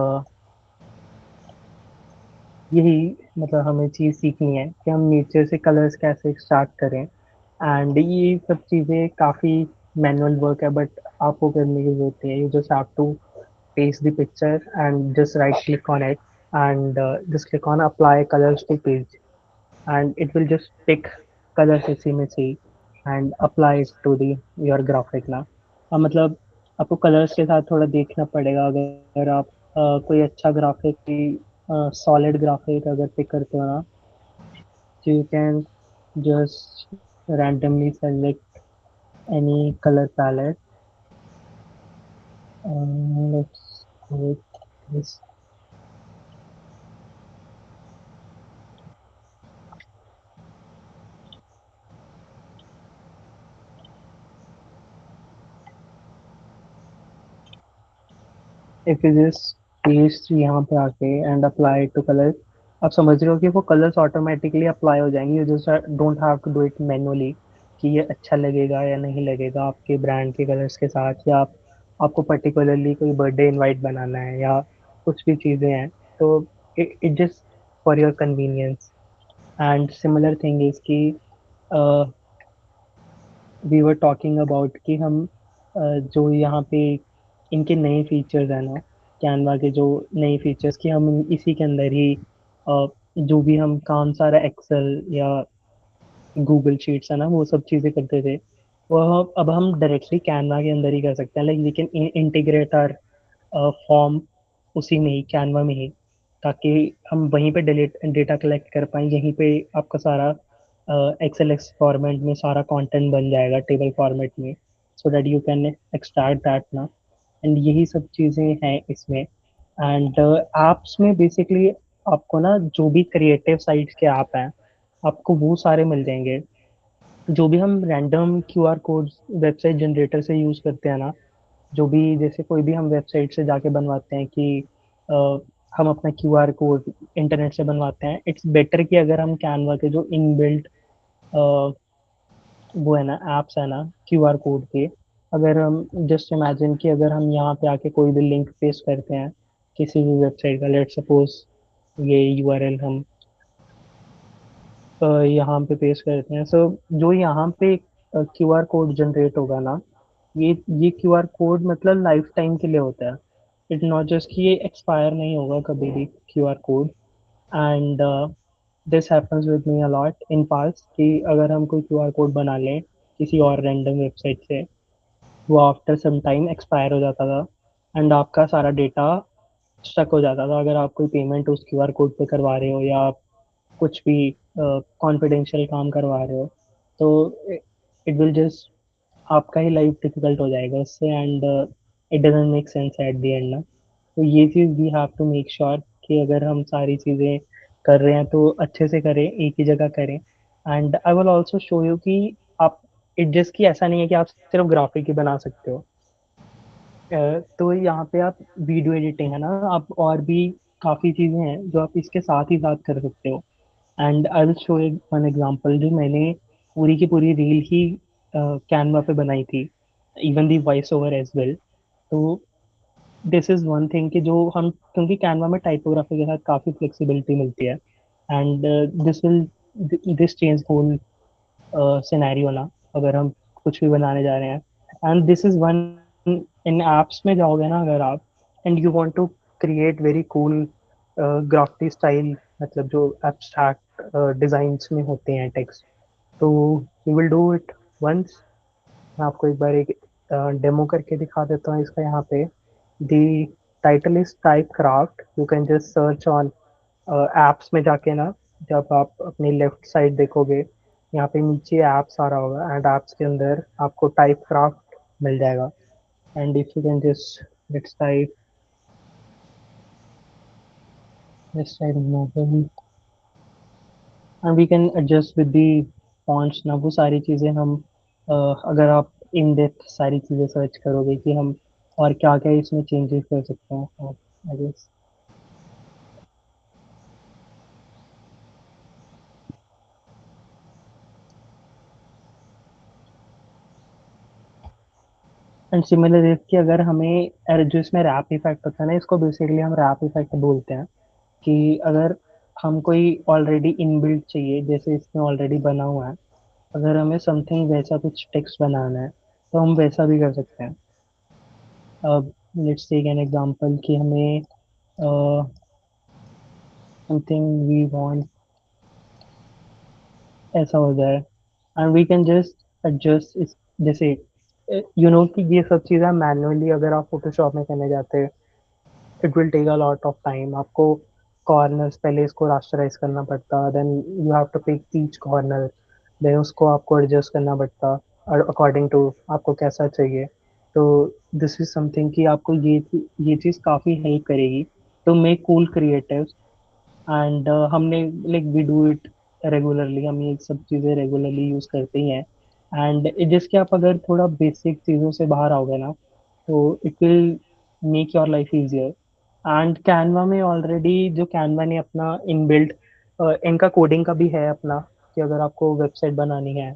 यही मतलब हमें चीज़ सीखनी है कि हम नेचर से कलर्स कैसे स्टार्ट करें। एंड ये सब चीज़ें काफ़ी मैनुअल वर्क है, बट आपको करने की जरूरत है। You just have to paste the picture and just right click on it, and just click on apply colors to page, and it will just pick colors इसी में से and apply it to the your graphic ना। अब मतलब आपको colours के साथ थोड़ा देखना पड़ेगा। अगर आप कोई अच्छा ग्राफिक, कोई सॉलिड ग्राफिक अगर पिक करते हो ना, so you can just randomly select any color palette. Let's go with this. If you just paste यहाँ पे आके एंड अप्लाई टू कलर, आप समझ रहे हो कि वो कलर्स ऑटोमेटिकली अप्लाई हो जाएंगे। You just don't have to do it manually कि ये अच्छा लगेगा या नहीं लगेगा आपके ब्रांड के कलर्स के साथ, या आपको पर्टिकुलरली कोई बर्थडे इनवाइट बनाना है या कुछ भी चीज़ें हैं। तो it just for your convenience. And similar thing is कि वी वर टॉकिंग अबाउट कि हम जो यहाँ पे इनके नए फीचर्स हैं ना, कैनवा के जो नए फीचर्स कि हम इसी के अंदर ही जो भी हम काम सारा एक्सेल या गूगल शीट्स है ना वो सब चीज़ें करते थे, वो अब हम डायरेक्टली कैनवा के अंदर ही कर सकते हैं। Like we can integrate our form उसी में ही, कैनवा में ही, ताकि हम वहीं पे डिलीट डेटा कलेक्ट कर पाएँ। यहीं पे आपका सारा एक्सेल एक्स फॉर्मेट में सारा कंटेंट बन जाएगा टेबल फॉर्मेट में, so that you can extract that ना। एंड यही सब चीज़ें हैं इसमें। एंड ऐप्स में बेसिकली आपको ना जो भी क्रिएटिव साइट्स के ऐप हैं, आपको वो सारे मिल जाएंगे। जो भी हम random QR code website generator से यूज़ करते हैं ना, जो भी जैसे कोई भी हम वेबसाइट से जाके बनवाते हैं कि अ, हम अपना क्यूआर कोड इंटरनेट से बनवाते हैं, इट्स बेटर कि अगर हम कैनवा के जो इनबिल्ट वो है ना ऐप्स है ना क्यूआर कोड के, अगर हम जस्ट इमेजिन कि अगर हम यहाँ पे आके कोई भी लिंक पेस्ट करते हैं किसी भी वेबसाइट का, लेट सपोज ये यूआरएल हम यहाँ पे पेस्ट करते हैं, सो जो यहाँ पे क्यूआर कोड जनरेट होगा ना, ये ये क्यूआर कोड मतलब लाइफ टाइम के लिए होता है। इट नॉट जस्ट कि ये एक्सपायर नहीं होगा कभी भी QR code. And this happens with me a lot in past कि अगर हम कोई क्यूआर कोड बना लें किसी और रैंडम वेबसाइट से, वो आफ्टर सम टाइम एक्सपायर हो जाता था एंड आपका सारा डेटा स्टक हो जाता था। अगर आप कोई पेमेंट उस क्यूआर कोड पे करवा रहे हो या आप कुछ भी कॉन्फिडेंशियल काम करवा रहे हो, तो इट विल जस्ट आपका ही लाइफ डिफिकल्ट हो जाएगा उससे। And it doesn't make sense at the end ना। तो ये चीज़ we have to make sure कि अगर हम सारी चीज़ें कर रहे हैं तो अच्छे से करें, एक ही जगह करें। And I will also show you कि आप इट जस्ट कि ऐसा नहीं है कि आप सिर्फ ग्राफिक ही बना सकते हो। तो यहाँ पे आप वीडियो एडिटिंग है ना, आप और भी काफ़ी चीज़ें हैं जो आप इसके साथ ही साथ कर सकते हो। एंड आई विल शो एक वन एग्जांपल जो मैंने पूरी की पूरी रील ही कैनवा पे बनाई थी, even the voice over as well. तो दिस इज वन थिंग कि जो हम, क्योंकि कैनवा में टाइपोग्राफी के साथ काफ़ी फ्लेक्सिबिलिटी मिलती है। And this change whole scenario ना, अगर हम कुछ भी बनाने जा रहे हैं। एंड दिस इज वन, इन एप्स में जाओगे ना अगर आप, and you want to create very cool graffiti style, मतलब जो एब्स्ट्रैक्ट डिजाइन्स में होते हैं टेक्स्ट, तो you will do it once. मैं आपको एक बार एक डेमो करके दिखा देता हूँ इसका। यहाँ पे the title is type craft. You can just search on apps में जाके ना, जब आप अपनी लेफ्ट साइड देखोगे, यहाँ पे नीचे ऐप्स आ रहा होगा एंड ऐप्स के अंदर आपको टाइप क्राफ्ट मिल जाएगा। And if you can just let's type noble and we can adjust with the fonts ना, वो सारी चीज़ें हम अगर आप इन डेप्थ सारी चीज़ें सर्च करोगे कि हम और क्या क्या इसमें चेंजेस कर सकते हैं, I guess. And similar is कि अगर हमें जो इसमें रैप इफेक्ट होता है ना, इसको बेसिकली हम रैप इफेक्ट बोलते हैं। कि अगर हम कोई ऑलरेडी इनबिल्ट चाहिए, जैसे इसमें ऑलरेडी बना हुआ है, अगर हमें समथिंग वैसा कुछ टेक्स्ट बनाना है तो हम वैसा भी कर सकते हैं। अब लेट्स टेक एन एग्जांपल कि हमें समथिंग वी वांट ऐसा हो जाए, and we can just adjust इस, जैसे कि ये सब चीज़ें मैनुअली अगर आप फोटोशॉप में करने जाते हैं, it will take a lot of time. आपको कॉर्नर्स पहले इसको रास्टराइज करना पड़ता, then you have to pick each corner, देन उसको आपको एडजस्ट करना पड़ता अकॉर्डिंग टू आपको कैसा चाहिए। तो दिस इज समथिंग कि आपको ये चीज़ काफ़ी हेल्प करेगी to make cool creative. And हमने like we do it regularly, हम ये सब चीज़ें रेगुलरली यूज़ करते ही हैं। एंड जिसके आप अगर थोड़ा बेसिक चीज़ों से बाहर आओगे ना, तो it will make your life easier. And Canva में ऑलरेडी जो कैनवा ने अपना इनबिल्ट, इनका कोडिंग का भी है अपना, कि अगर आपको वेबसाइट बनानी है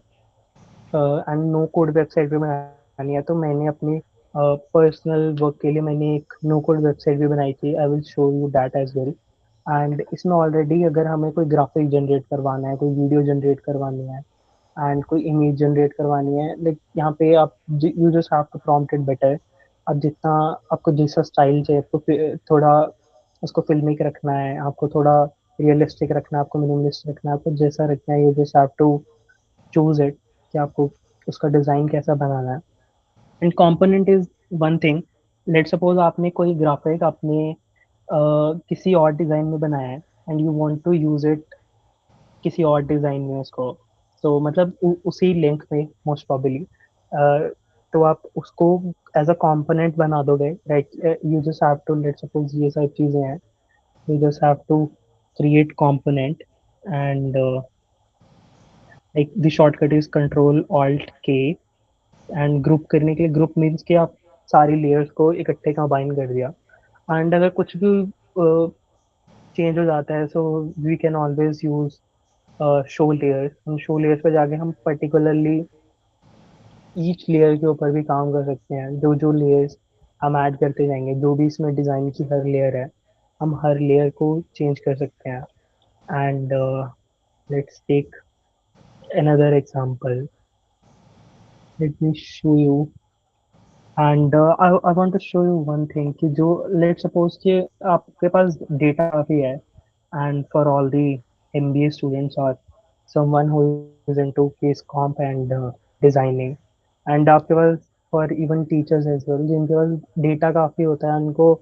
एंड नो कोड वेबसाइट भी बनानी है, तो मैंने अपनी पर्सनल वर्क के लिए मैंने एक नो कोड वेबसाइट भी बनाई थी। I will show you that as well. And इसमें ऑलरेडी अगर हमें कोई ग्राफिक जनरेट करवाना है, कोई वीडियो जनरेट करवानी है, एंड कोई इमेज जनरेट करवानी है, लाइक यहाँ पे आप you just have to prompt it better. अब जितना आपको जैसा स्टाइल चाहिए, आपको थोड़ा उसको फिल्मिक रखना है, आपको थोड़ा रियलिस्टिक रखना है, आपको मिनिमलिस्ट रखना है, आपको जैसा रखना है, you just have to choose it कि आपको उसका डिज़ाइन कैसा बनाना है। And component is one thing. Let suppose आपने कोई ग्राफिक अपने किसी और डिज़ाइन में बनाया है, and you want to use it किसी और डिज़ाइन में उसको, तो मतलब उसी लिंक में मोस्ट प्रोबेबली, तो आप उसको एज अ कंपोनेंट बना दोगे, right? You just have to, let suppose ये सारी चीज़ें हैं, you just have to create component. And like the shortcut is control alt K. And group करने के लिए, ग्रुप मीन्स कि आप सारी लेयर्स को इकट्ठे कंबाइन कर दिया। एंड अगर कुछ भी चेंज हो जाता है, so we can always use show layers. हम शो लेयर्स पे जाके हम पर्टिकुलरली ईच लेयर के ऊपर भी काम कर सकते हैं। जो जो लेयर्स हम ऐड करते जाएंगे, जो भी इसमें डिज़ाइन की हर लेयर है, हम हर लेयर को चेंज कर सकते हैं। And let's take another example. Let me show you. And I want to show you one thing कि जो, लेट सपोज कि आपके पास डेटा काफ़ी है, and for all the MBA students और someone who is into case comp and designing, and आपके पास for even teachers as well जिनके पास डेटा काफ़ी होता है, उनको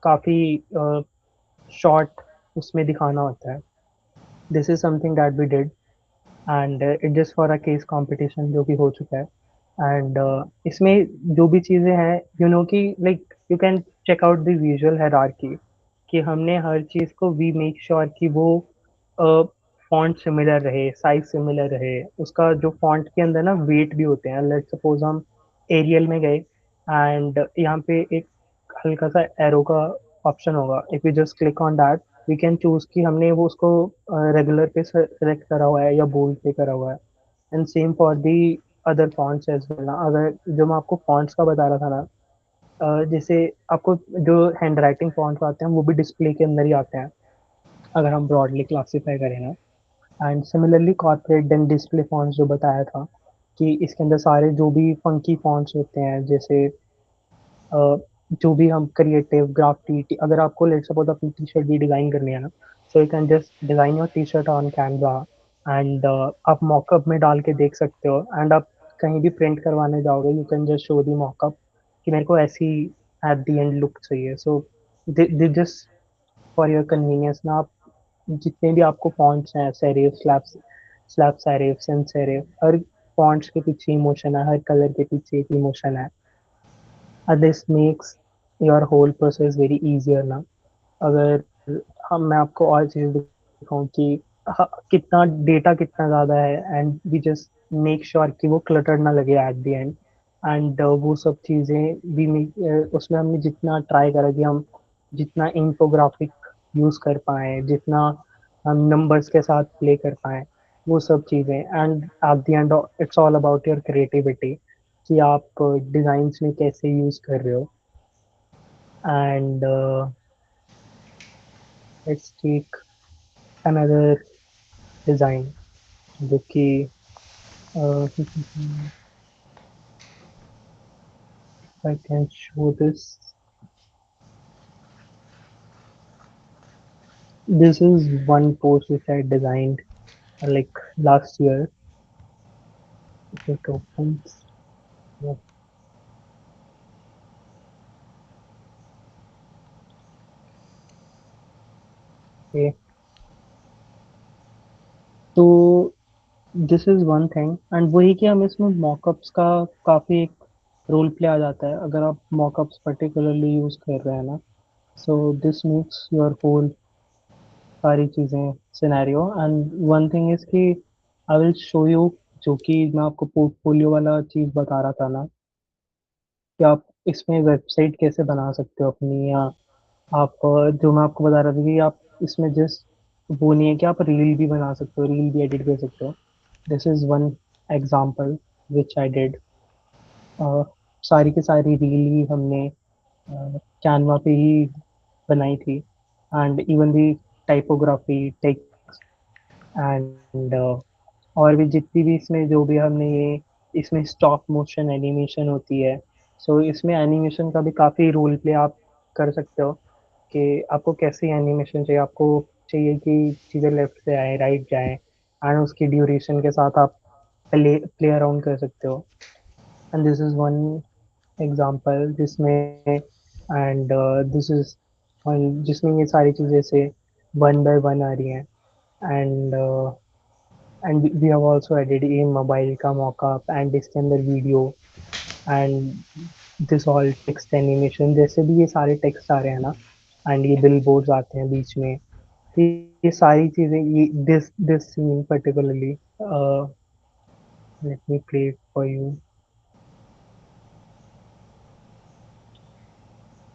काफ़ी शॉर्ट उसमें दिखाना होता है। This is something that we did, and it just for a case competition जो कि हो चुका है। एंड इसमें जो भी चीज़ें हैं, कि like you can check out the visual hierarchy, कि हमने हर चीज़ को वी मेक श्योर कि वो फॉन्ट सिमिलर रहे, साइज सिमिलर रहे, उसका जो फॉन्ट के अंदर ना वेट भी होते हैं। लेट सपोज हम एरियल में गए, एंड यहाँ पे एक हल्का सा एरो का ऑप्शन होगा, if you just click on that, we can choose कि हमने वो उसको रेगुलर पे सेलेक्ट करा हुआ है या बोल्ड पे करा हुआ है। And same for the other fonts as well ना। अगर जो मैं आपको फॉन्ट्स का बता रहा था ना, जैसे आपको जो हैंड राइटिंग फॉन्ट्स आते हैं वो भी डिस्प्ले के अंदर ही आते हैं, अगर हम ब्रॉडली क्लासीफाई करें ना। And similarly corporate and display fonts जो बताया था, कि इसके अंदर सारे जो भी फंकी फॉन्ट्स होते हैं, जैसे जो भी हम क्रिएटिव ग्राफिटी, अगर आपको लेट सपोज अपनी टी शर्ट भी डिज़ाइन करनी है ना, so you can just design your T shirt on Canva. And आप मॉकअप में डाल के देख सकते हो, एंड आप कहीं भी प्रिंट करवाने जाओगे, you can just show the mockup कि मेरे को ऐसी एट द एंड लुक चाहिए। So they just for your convenience ना, आप जितने भी आपको फॉन्ट्स हैं, serif, slab slab serif, sans serif, हर फॉन्ट्स के पीछे इमोशन है, हर कलर के पीछे एक इमोशन है। This makes your whole process very easier ना। अगर हम मैं आपको और चीज़ दिखाऊं कि कितना डेटा कितना ज़्यादा है, and we just make sure कि वो क्लटर ना लगे एट द एंड। एंड वो सब चीज़ें भी उसमें हमने जितना ट्राई करा कि हम जितना इंफोग्राफिक यूज़ कर पाएँ, जितना हम नंबर्स के साथ प्ले कर पाएँ, वो सब चीज़ें। And at the end it's all about your creativity. कि आप डिजाइन्स में कैसे यूज कर रहे हो and let's take another design जो कि I can show this. This is one post which I designed like last year. If it opens, okay. तो this is one thing and वही कि हम इसमें मॉकअप्स का काफी एक रोल प्ले आ जाता है अगर आप मॉकअप्स पर्टिकुलरली यूज कर रहे हैं ना. So this makes your whole सारी चीजें scenario and one thing is कि आई विल शो यू जो कि मैं आपको पोर्टफोलियो वाला चीज बता रहा था ना कि आप इसमें वेबसाइट कैसे बना सकते हो अपनी या आप जो मैं आपको बता रहा था कि आप इसमें जस्ट वो नहीं है कि आप रील भी बना सकते हो रील भी एडिट कर सकते हो. This is one example which I did. सारी की सारी रील ही हमने कैनवा पे ही बनाई थी and even the typography text and और भी जितनी भी इसमें जो भी हमने ये इसमें स्टॉप मोशन एनिमेशन होती है. सो इसमें एनिमेशन का भी काफ़ी रोल प्ले आप कर सकते हो कि आपको कैसी एनिमेशन चाहिए. आपको चाहिए कि चीज़ें लेफ्ट से आए राइट जाए एंड उसकी ड्यूरेशन के साथ आप प्ले प्ले अराउंड कर सकते हो. And this is one example जिसमें एंड दिस इज जिसमें ये सारी चीज़ें से वन बाय वन आ रही हैं and we have also edit a mobile का मॉकअप एंड इसके अंदर video and this all text animation जैसे भी ये सारे टेक्स्ट आ रहे हैं ना एंड ये बिल बोर्ड्स आते हैं बीच में. तो ये सारी चीज़ें ये this scene particularly let me play for you.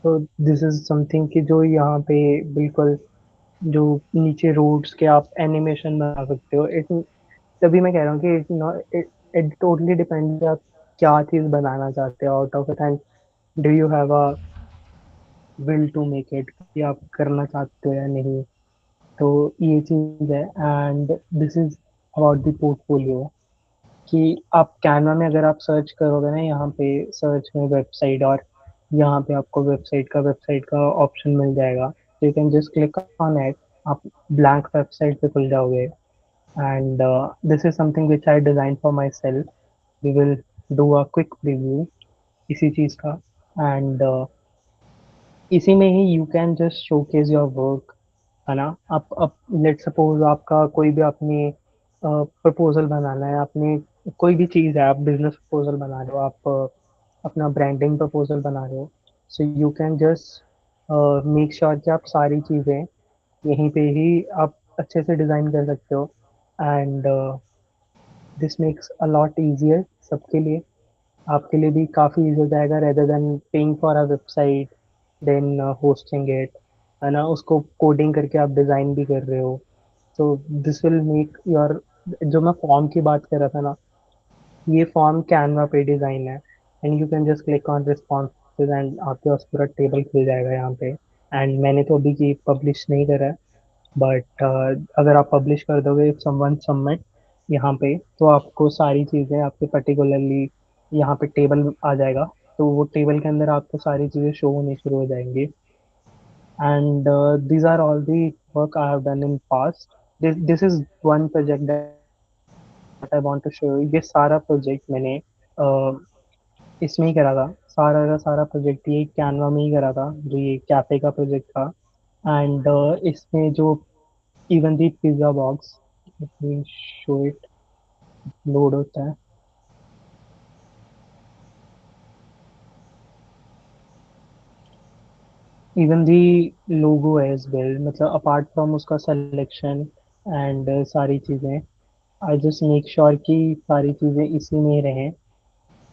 तो दिस इज समथिंग कि जो यहाँ पे बिल्कुल जो नीचे रोड्स के आप एनिमेशन बना सकते हो. इट तभी मैं कह रहा हूँ कि इट इट टोटली डिपेंड आप क्या चीज़ बनाना चाहते हो out of it and do you have a will to make it कि आप करना चाहते हो या नहीं. तो ये चीज़ है and this is about the portfolio कि आप कैनवा में अगर आप सर्च करोगे ना यहाँ पे सर्च में वेबसाइट और यहाँ पे आपको वेबसाइट का ऑप्शन मिल जाएगा. तो you can just click on it. आप ब्लैंक वेबसाइट पे खुल जाओगे and this is something which I design for myself. We will do a quick preview इसी चीज़ का एंड इसी में ही you can just showcase your work है ना. आप लेट सपोज आपका कोई भी आपने प्रपोजल बनाना है आपने कोई भी चीज़ है आप बिजनेस प्रपोजल बना रहे हो आप अपना ब्रांडिंग प्रपोजल बना रहे हो. So you can just make sure कि आप सारी चीज़ें यहीं पे ही आप अच्छे से डिज़ाइन कर सकते हो and this makes a lot easier सबके लिए. आपके लिए भी काफ़ी ईजी हो जाएगा rather than paying for a website then hosting it है ना. उसको कोडिंग करके आप डिज़ाइन भी कर रहे हो. So this will make your जो मैं फॉर्म की बात कर रहा था ना ये फॉर्म कैनवा पे डिज़ाइन है and you can just click on responses and आपके पास पूरा टेबल खुल जाएगा यहाँ पे. एंड मैंने तो अभी की पब्लिश नहीं करा है बट अगर आप पब्लिश कर दोगे इफ समवन सबमिट यहाँ पे तो आपको सारी चीज़ें आपके पर्टिकुलरली यहाँ पे टेबल आ जाएगा. तो वो टेबल के अंदर आपको सारी चीज़ें शो होनी शुरू हो जाएंगी and these are all the work I have done in past. This is one project that I want to show you. ये सारा प्रोजेक्ट मैंने इसमें ही करा था. सारा का सारा प्रोजेक्ट ये कैनवा में ही करा था जो ये कैफे का प्रोजेक्ट था एंड इसमें जो even the pizza box show it load होता है. Even the logo as well मतलब अपार्ट फ्रॉम उसका सिलेक्शन एंड सारी चीज़ें आई जस्ट मेक श्योर कि सारी चीज़ें इसी में ही रहें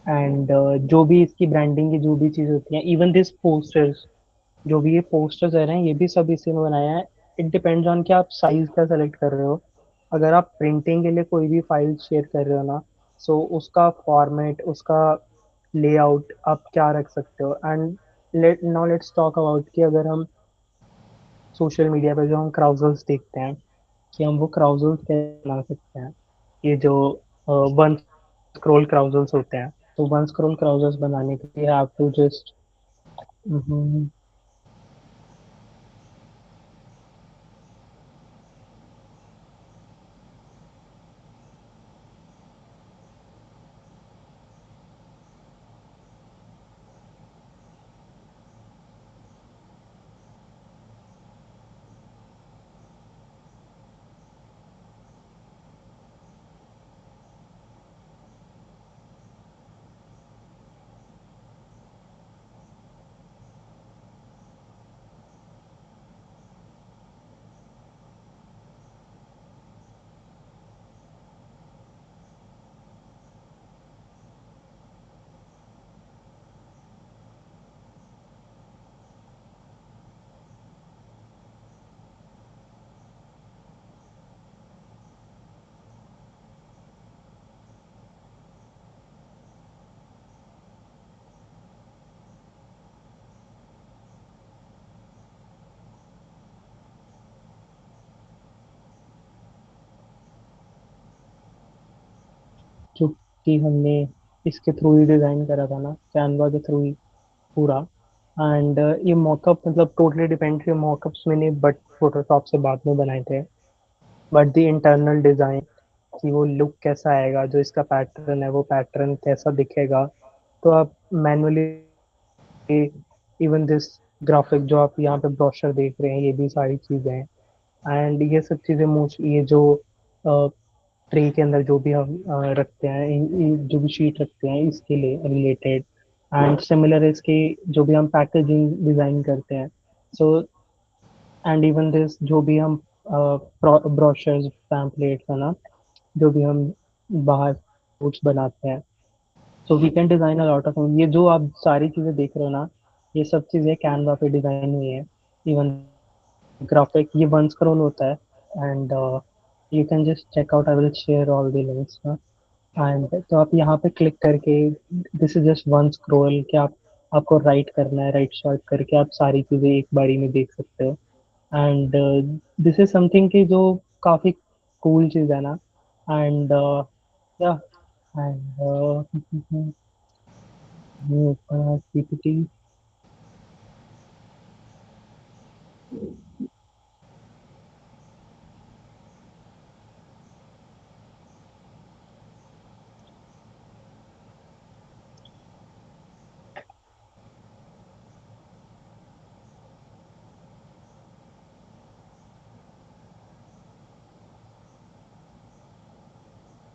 एंड जो भी इसकी ब्रांडिंग की जो भी चीज़ होती हैं इवन दिस पोस्टर्स जो भी ये पोस्टर्स है ना ये भी सब इसी में बनाया है. इट डिपेंड्स ऑन कि आप साइज क्या सेलेक्ट कर रहे हो. अगर आप प्रिंटिंग के लिए कोई भी फाइल शेयर कर रहे हो ना सो उसका फॉर्मेट उसका लेआउट आप क्या रख सकते हो। एंड लेट्स टॉक अबाउट कि अगर हम सोशल मीडिया पे जो हम क्राउजल्स देखते हैं कि हम वो क्राउजल्स कैसे बना सकते हैं। ये जो वन स्क्रॉल क्राउजल्स होते हैं, तो वन स्क्रॉल क्राउजल्स बनाने के लिए हैव टू जस्ट जो कि हमने इसके थ्रू ही डिजाइन करा था ना, कैनवा के थ्रू ही पूरा। एंड ये मॉकअप मतलब टोटली डिपेंड, ये मॉकअप्स मैंने बट फोटोशॉप से बाद में बनाए थे। बट द इंटरनल डिजाइन कि वो लुक कैसा आएगा, जो इसका पैटर्न है वो पैटर्न कैसा दिखेगा, तो आप मैनुअली इवन दिस ग्राफिक जो आप यहाँ पे ब्रोशर देख रहे हैं, ये भी सारी चीजें हैं। एंड ये सब चीजें मोस्टली ये जो ट्रे के अंदर जो भी हम रखते हैं, जो भी शीट रखते हैं इसके लिए रिलेटेड। एंड सिमिलर इसके जो भी हम पैकेजिंग डिजाइन करते हैं, सो एंड इवन दिस जो भी हम ब्रोशर्स पैम्पलेट्स है ना, जो भी हम बाहर कुछ बनाते हैं, so we can design a lot of. ये जो आप सारी चीजें देख रहे हो ना, ये सब चीजें कैनवा पे डिजाइन हुई है। इवन ग्राफिक ये वन स्क्रॉल होता है। And you can just check out, I will share all the links. And तो आप यहाँ पे क्लिक करके, this is just one scroll कि आप आपको राइट करना है, राइट स्वाइप करके आप सारी चीजें एक बारी में देख सकते हो। एंड दिस इज समथिंग कि जो काफी कूल चीज है ना। एंड या and PPT.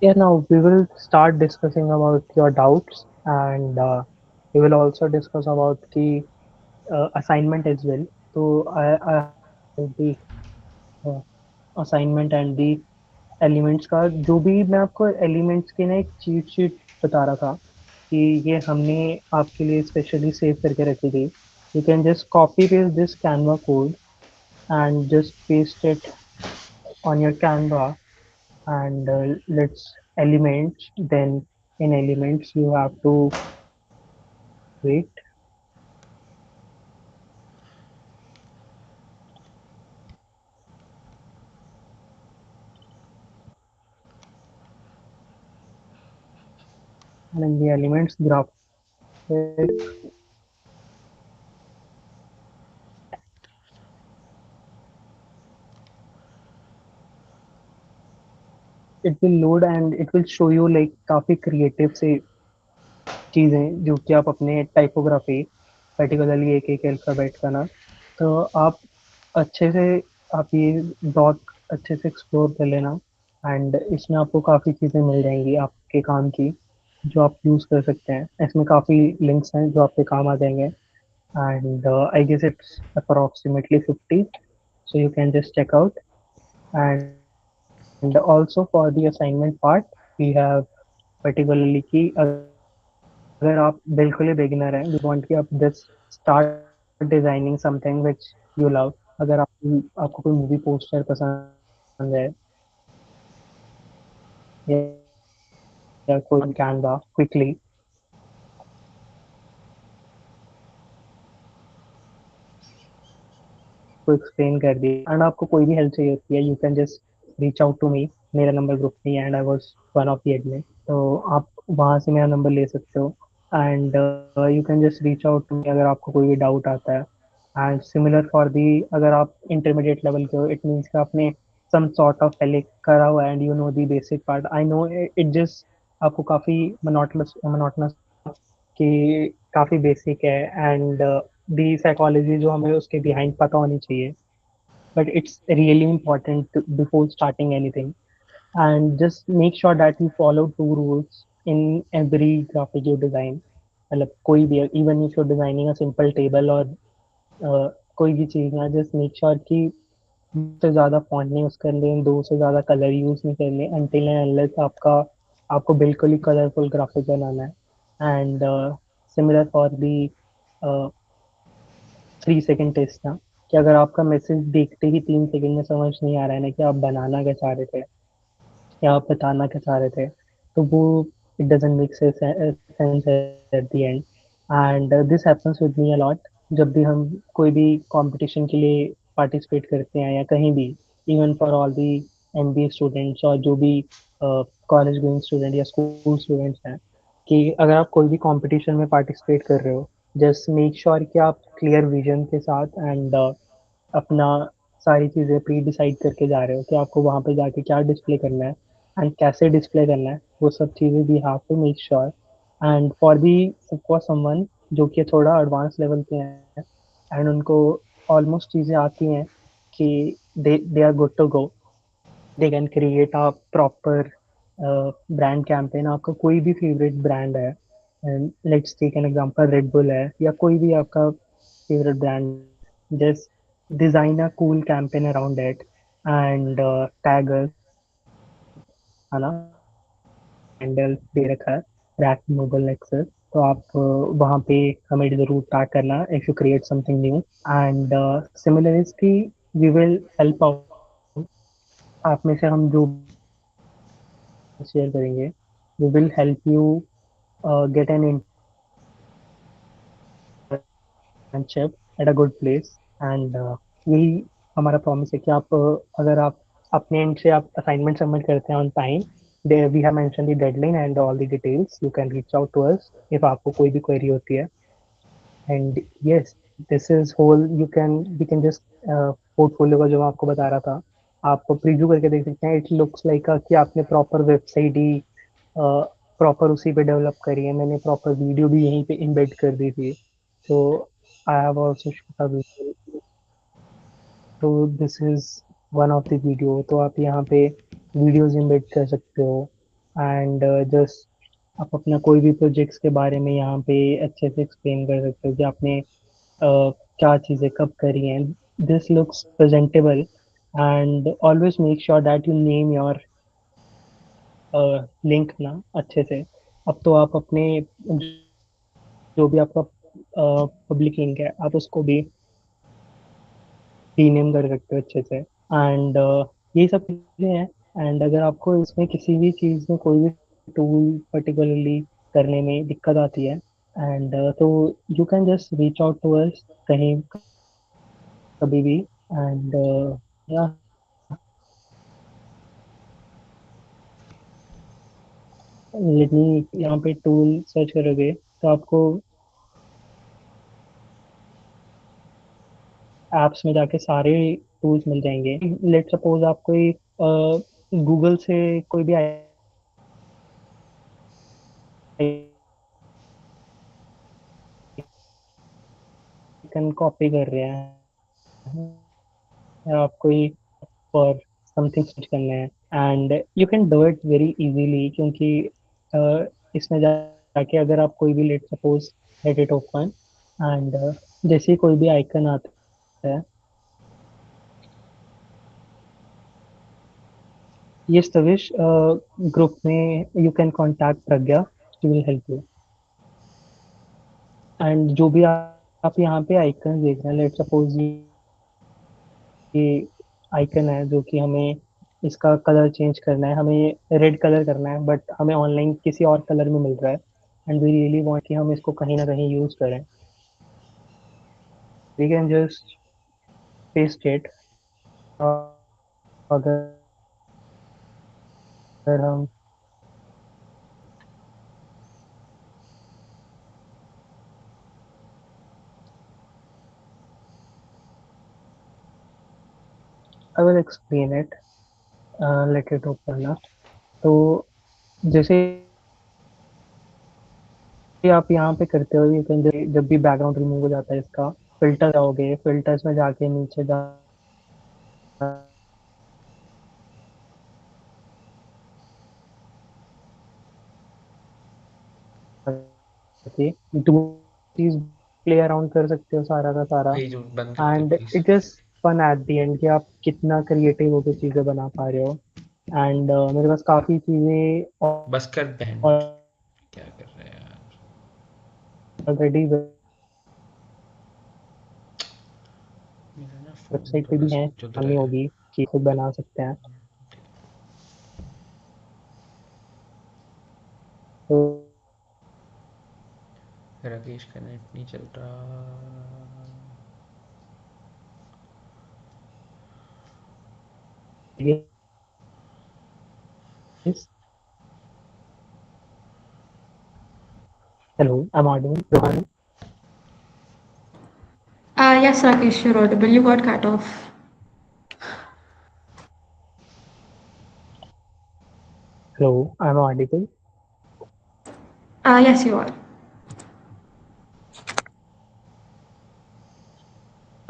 Yeah, now we will start discussing about your doubts, and we will also discuss about the assignment as well. So I have talked about the assignment and the elements का। जो भी मैं आपको elements की ना एक cheat sheet बता रहा था कि ये हमने आपके लिए स्पेशली सेव करके रखी थी। You can just copy paste this Canva code and just paste it on your Canva, and let's elements. Then in elements you have to wait. And in the elements graphic, it will load and it will show you like काफी creative से चीजें जो कि आप अपने typography, particularly एक एक alphabet का ना, तो आप अच्छे से आप ये डॉट अच्छे से एक्सप्लोर कर लेना। एंड इसमें आपको काफ़ी चीज़ें मिल जाएंगी आपके काम की, जो आप यूज़ कर सकते हैं। इसमें काफ़ी लिंक्स हैं जो आपके काम आ जाएंगे। And I guess it's approximately 50, so you can just check out. And also for the assignment part, we have particularly कि अगर आप बिल्कुल ही बिगिनर हैं, we want कि आप just start designing something which you love। अगर आपको कोई मूवी पोस्टर पसंद है या कोई Canva quickly, आपको एक्सप्लेन कर दिया एंड आपको कोई भी हेल्प चाहिए होती है, you can just reach out to me. मेरा नंबर ग्रुप में and I was one of the admin, तो आप वहाँ से मेरा नंबर ले सकते हो and you can just reach out to me अगर आपको कोई भी डाउट आता है। एंड सिमिलर फॉर दी, अगर आप इंटरमीडिएट लेवल के हो, इट मीन्स कि आपने सम सॉर्ट ऑफ पहले करा हुआ है and you know the basic part. I know it just आपको काफ़ी मोनोटोनस मोनोटोनस कि काफ़ी बेसिक है एंड दी साइकोलॉजी जो हमें उसके बिहाइंड पता होनी चाहिए, but it's really important before starting anything. And just make sure that you follow two rules in every graphic you design. मतलब कोई भी, even if you're designing a simple table और कोई भी चीज़ ना, just make sure कि दो से ज़्यादा फॉन्ट नहीं यूज़ कर लें, दो से ज़्यादा कलर यूज़ नहीं कर लें until and unless आपका आपको बिल्कुल ही कलरफुल ग्राफिक बनाना है। And similar for the 3 second test था कि अगर आपका मैसेज देखते ही 3 सेकेंड में समझ नहीं आ रहा है ना कि आप बनाना क्या चाह रहे थे या आप बताना क्या चाह रहे थे, तो वो it doesn't make sense at the and. And this happens with me a lot. जब भी हम कोई भी कंपटीशन के लिए पार्टिसिपेट करते हैं या कहीं भी, even for all the MBA students और जो भी कॉलेज गोइंग स्टूडेंट या स्कूल स्टूडेंट्स हैं, कि अगर आप कोई भी कंपटीशन में पार्टिसिपेट कर रहे हो, जस्ट मेक श्योर कि आप क्लियर विजन के साथ एंड अपना सारी चीज़ें प्री डिसाइड करके जा रहे हो कि आपको वहाँ पे जाके क्या डिस्प्ले करना है एंड कैसे डिस्प्ले करना है, वो सब चीज़ें we have to make sure. And for someone जो कि थोड़ा एडवांस लेवल के हैं एंड उनको ऑलमोस्ट चीज़ें आती हैं कि they are good to go, they can create a proper brand campaign. आपका कोई भी फेवरेट ब्रांड है, let's take an example Red Bull है या कोई भी आपका favourite brand, just design a cool campaign around it and tag us, है ना। हैंडल दे रखा है रैक मोबाइल एक्सेस, तो आप वहाँ पे हमें जरूर टैग करना if you create something new. And similar is की वी विल हेल्प आउट, आप में से हम जो शेयर करेंगे, we will help you get an internship at a good place. And यही हमारा प्रॉमिस है कि आप अगर आप अपने एंड से आप असाइनमेंट सबमिट करते हैं on time, we have mention the deadline and all the details, you can reach out to us if आपको कोई भी क्वेरी होती है। And yes, this is whole, you can we can just portfolio का जो मैं आपको बता रहा था, आप प्रीव्यू करके देख सकते हैं। इट लुक्स लाइक कि आपने प्रॉपर वेबसाइट ही प्रॉपर उसी पे डेवलप करी है, मैंने प्रॉपर वीडियो भी यहीं पे इम्बेड कर दी थी, तो I have also shoot a video, तो this is one of the video, तो आप यहाँ पे वीडियोस इम्बेड कर सकते हो एंड जस्ट आप अपना कोई भी प्रोजेक्ट्स के बारे में यहाँ पे अच्छे से एक्सप्लेन कर सकते हो कि आपने क्या चीज़ें कब करी हैं। This looks presentable and always make sure that you name your link ना अच्छे से। अब तो आप अपने जो भी आपका पब्लिक लिंक है, आप उसको भी रीनेम कर सकते हो अच्छे से। एंड यही सब चीज़ें हैं। एंड अगर आपको इसमें किसी भी चीज़ में कोई भी टूल पर्टिकुलरली करने में दिक्कत आती है एंड तो you can just reach out to us कहीं कभी भी। एंड या लेट मी, यहाँ पे टूल सर्च करोगे तो आपको ऐप्स में जाके सारे टूल्स मिल जाएंगे। लेट सपोज आप कोई गूगल से कोई भी आइकन कॉपी कर रहे हैं या आप कोई फॉर समथिंग सर्च करना है and you can do it very easily, क्योंकि इसमें जाके अगर आप कोई भी let suppose let it open and जैसे ही कोई भी आइकन आता है, ये सविश ग्रुप में you can contact Pragya, she will help you. And जो भी आप यहाँ पे आइकन देख रहे हैं, लेट सपोज ये आइकन है जो कि हमें इसका कलर चेंज करना है, हमें रेड कलर करना है बट हमें ऑनलाइन किसी और कलर में मिल रहा है एंड वी रियली वांट कि हम इसको कहीं ना कहीं यूज करें। We can just faced it. अगर हम I will explain it. Let it open up. तो जैसे आप यहाँ पे करते हो यू कैन जब भी बैकग्राउंड रिमूव हो जाता है इसका फिल्टर्स में जाओगे फिल्टर्स में जाके नीचे जाके चीज प्ले अराउंड कर सकते हो सारा का सारा भाई जो बंद कर दे and please. It is fun at the end कि आप कितना क्रिएटिव होकर चीजें बना पा रहे हो एंड मेरे पास काफी चीजें बस कर बहन, क्या कर रहे हैं यार। ऑलरेडी मेरा ना फोन वेबसाइट तो पे भी बस हैं चल रहा आनी है। होगी कि खुद बना सकते हैं तो राकेश का नेट नहीं चल रहा। yes, hello I'm audible Rohan. Yes, Rakesh, you're audible. You got cut off. Hello I'm audible. Yes, you are.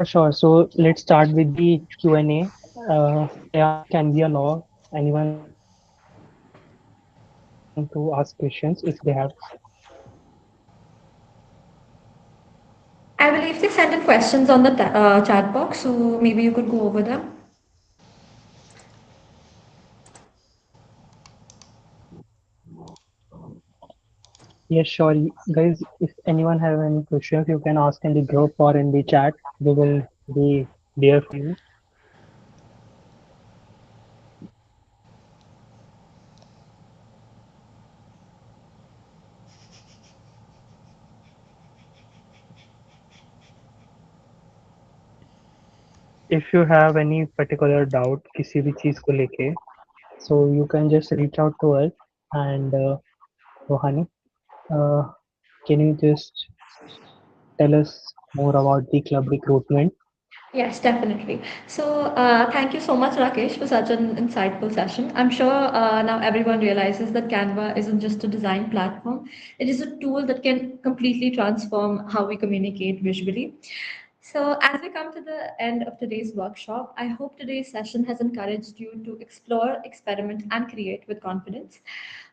Sure. So let's start with the Q&A. There can be a law. Anyone want to ask questions if they have? I believe they sent in questions on the chat box, so maybe you could go over them. Yes, sure. Guys, if anyone have any questions, you can ask in the group or in the chat. We will be there for you. If you have any particular doubt किसी भी चीज को लेके, so you can just reach out to us. And Rohani, uh, can you just tell us more about the club recruitment? Yes, definitely. So, thank you so much, Rakesh, for such an insightful session. I'm sure now everyone realizes that Canva isn't just a design platform, it is a tool that can completely transform how we communicate visually. So, as we come to the end of today's workshop, I hope today's session has encouraged you to explore, experiment, and create with confidence.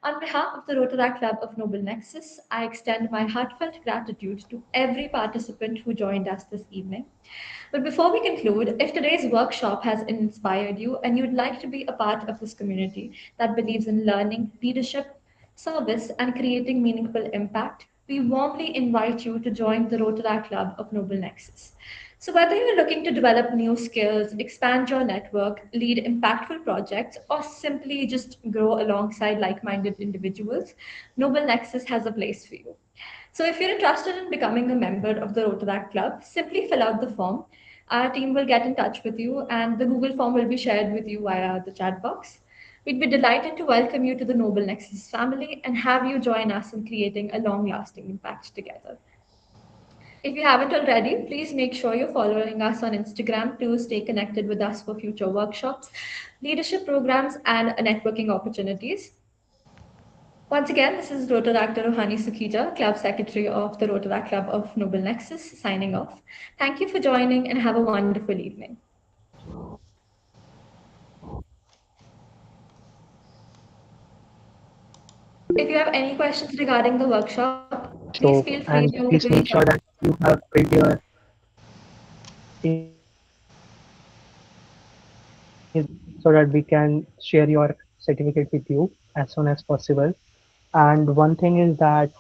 On behalf of the Rotaract Club of Noble Nexus, I extend my heartfelt gratitude to every participant who joined us this evening. But before we conclude, if today's workshop has inspired you and you'd like to be a part of this community that believes in learning, leadership, service, and creating meaningful impact, we warmly invite you to join the Rotaract Club of Noble Nexus. So, whether you're looking to develop new skills, expand your network, lead impactful projects, or simply just grow alongside like minded individuals, Noble Nexus has a place for you. So, if you're interested in becoming a member of the Rotaract Club, simply fill out the form. Our team will get in touch with you, and the Google form will be shared with you via the chat box. We'd be delighted to welcome you to the Noble Nexus family and have you join us in creating a long lasting impact together. If you haven't already, please make sure you're following us on Instagram to stay connected with us for future workshops, leadership programs, and networking opportunities. Once again, this is Rotaract Rohani Sukhija, Club Secretary of the Rotaract Club of Noble Nexus, signing off. Thank you for joining and have a wonderful evening. If you have any questions regarding the workshop, please feel So, free and to please reach make out. sure that you have filled your so that we can share your certificate with you as soon as possible. And one thing is that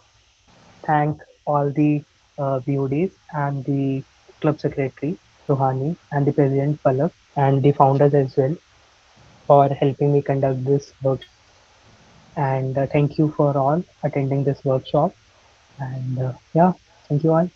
thank all the BODs and the club secretary Rohani and the president Palak and the founders as well for helping me conduct this workshop. And thank you for all attending this workshop. And yeah, thank you all.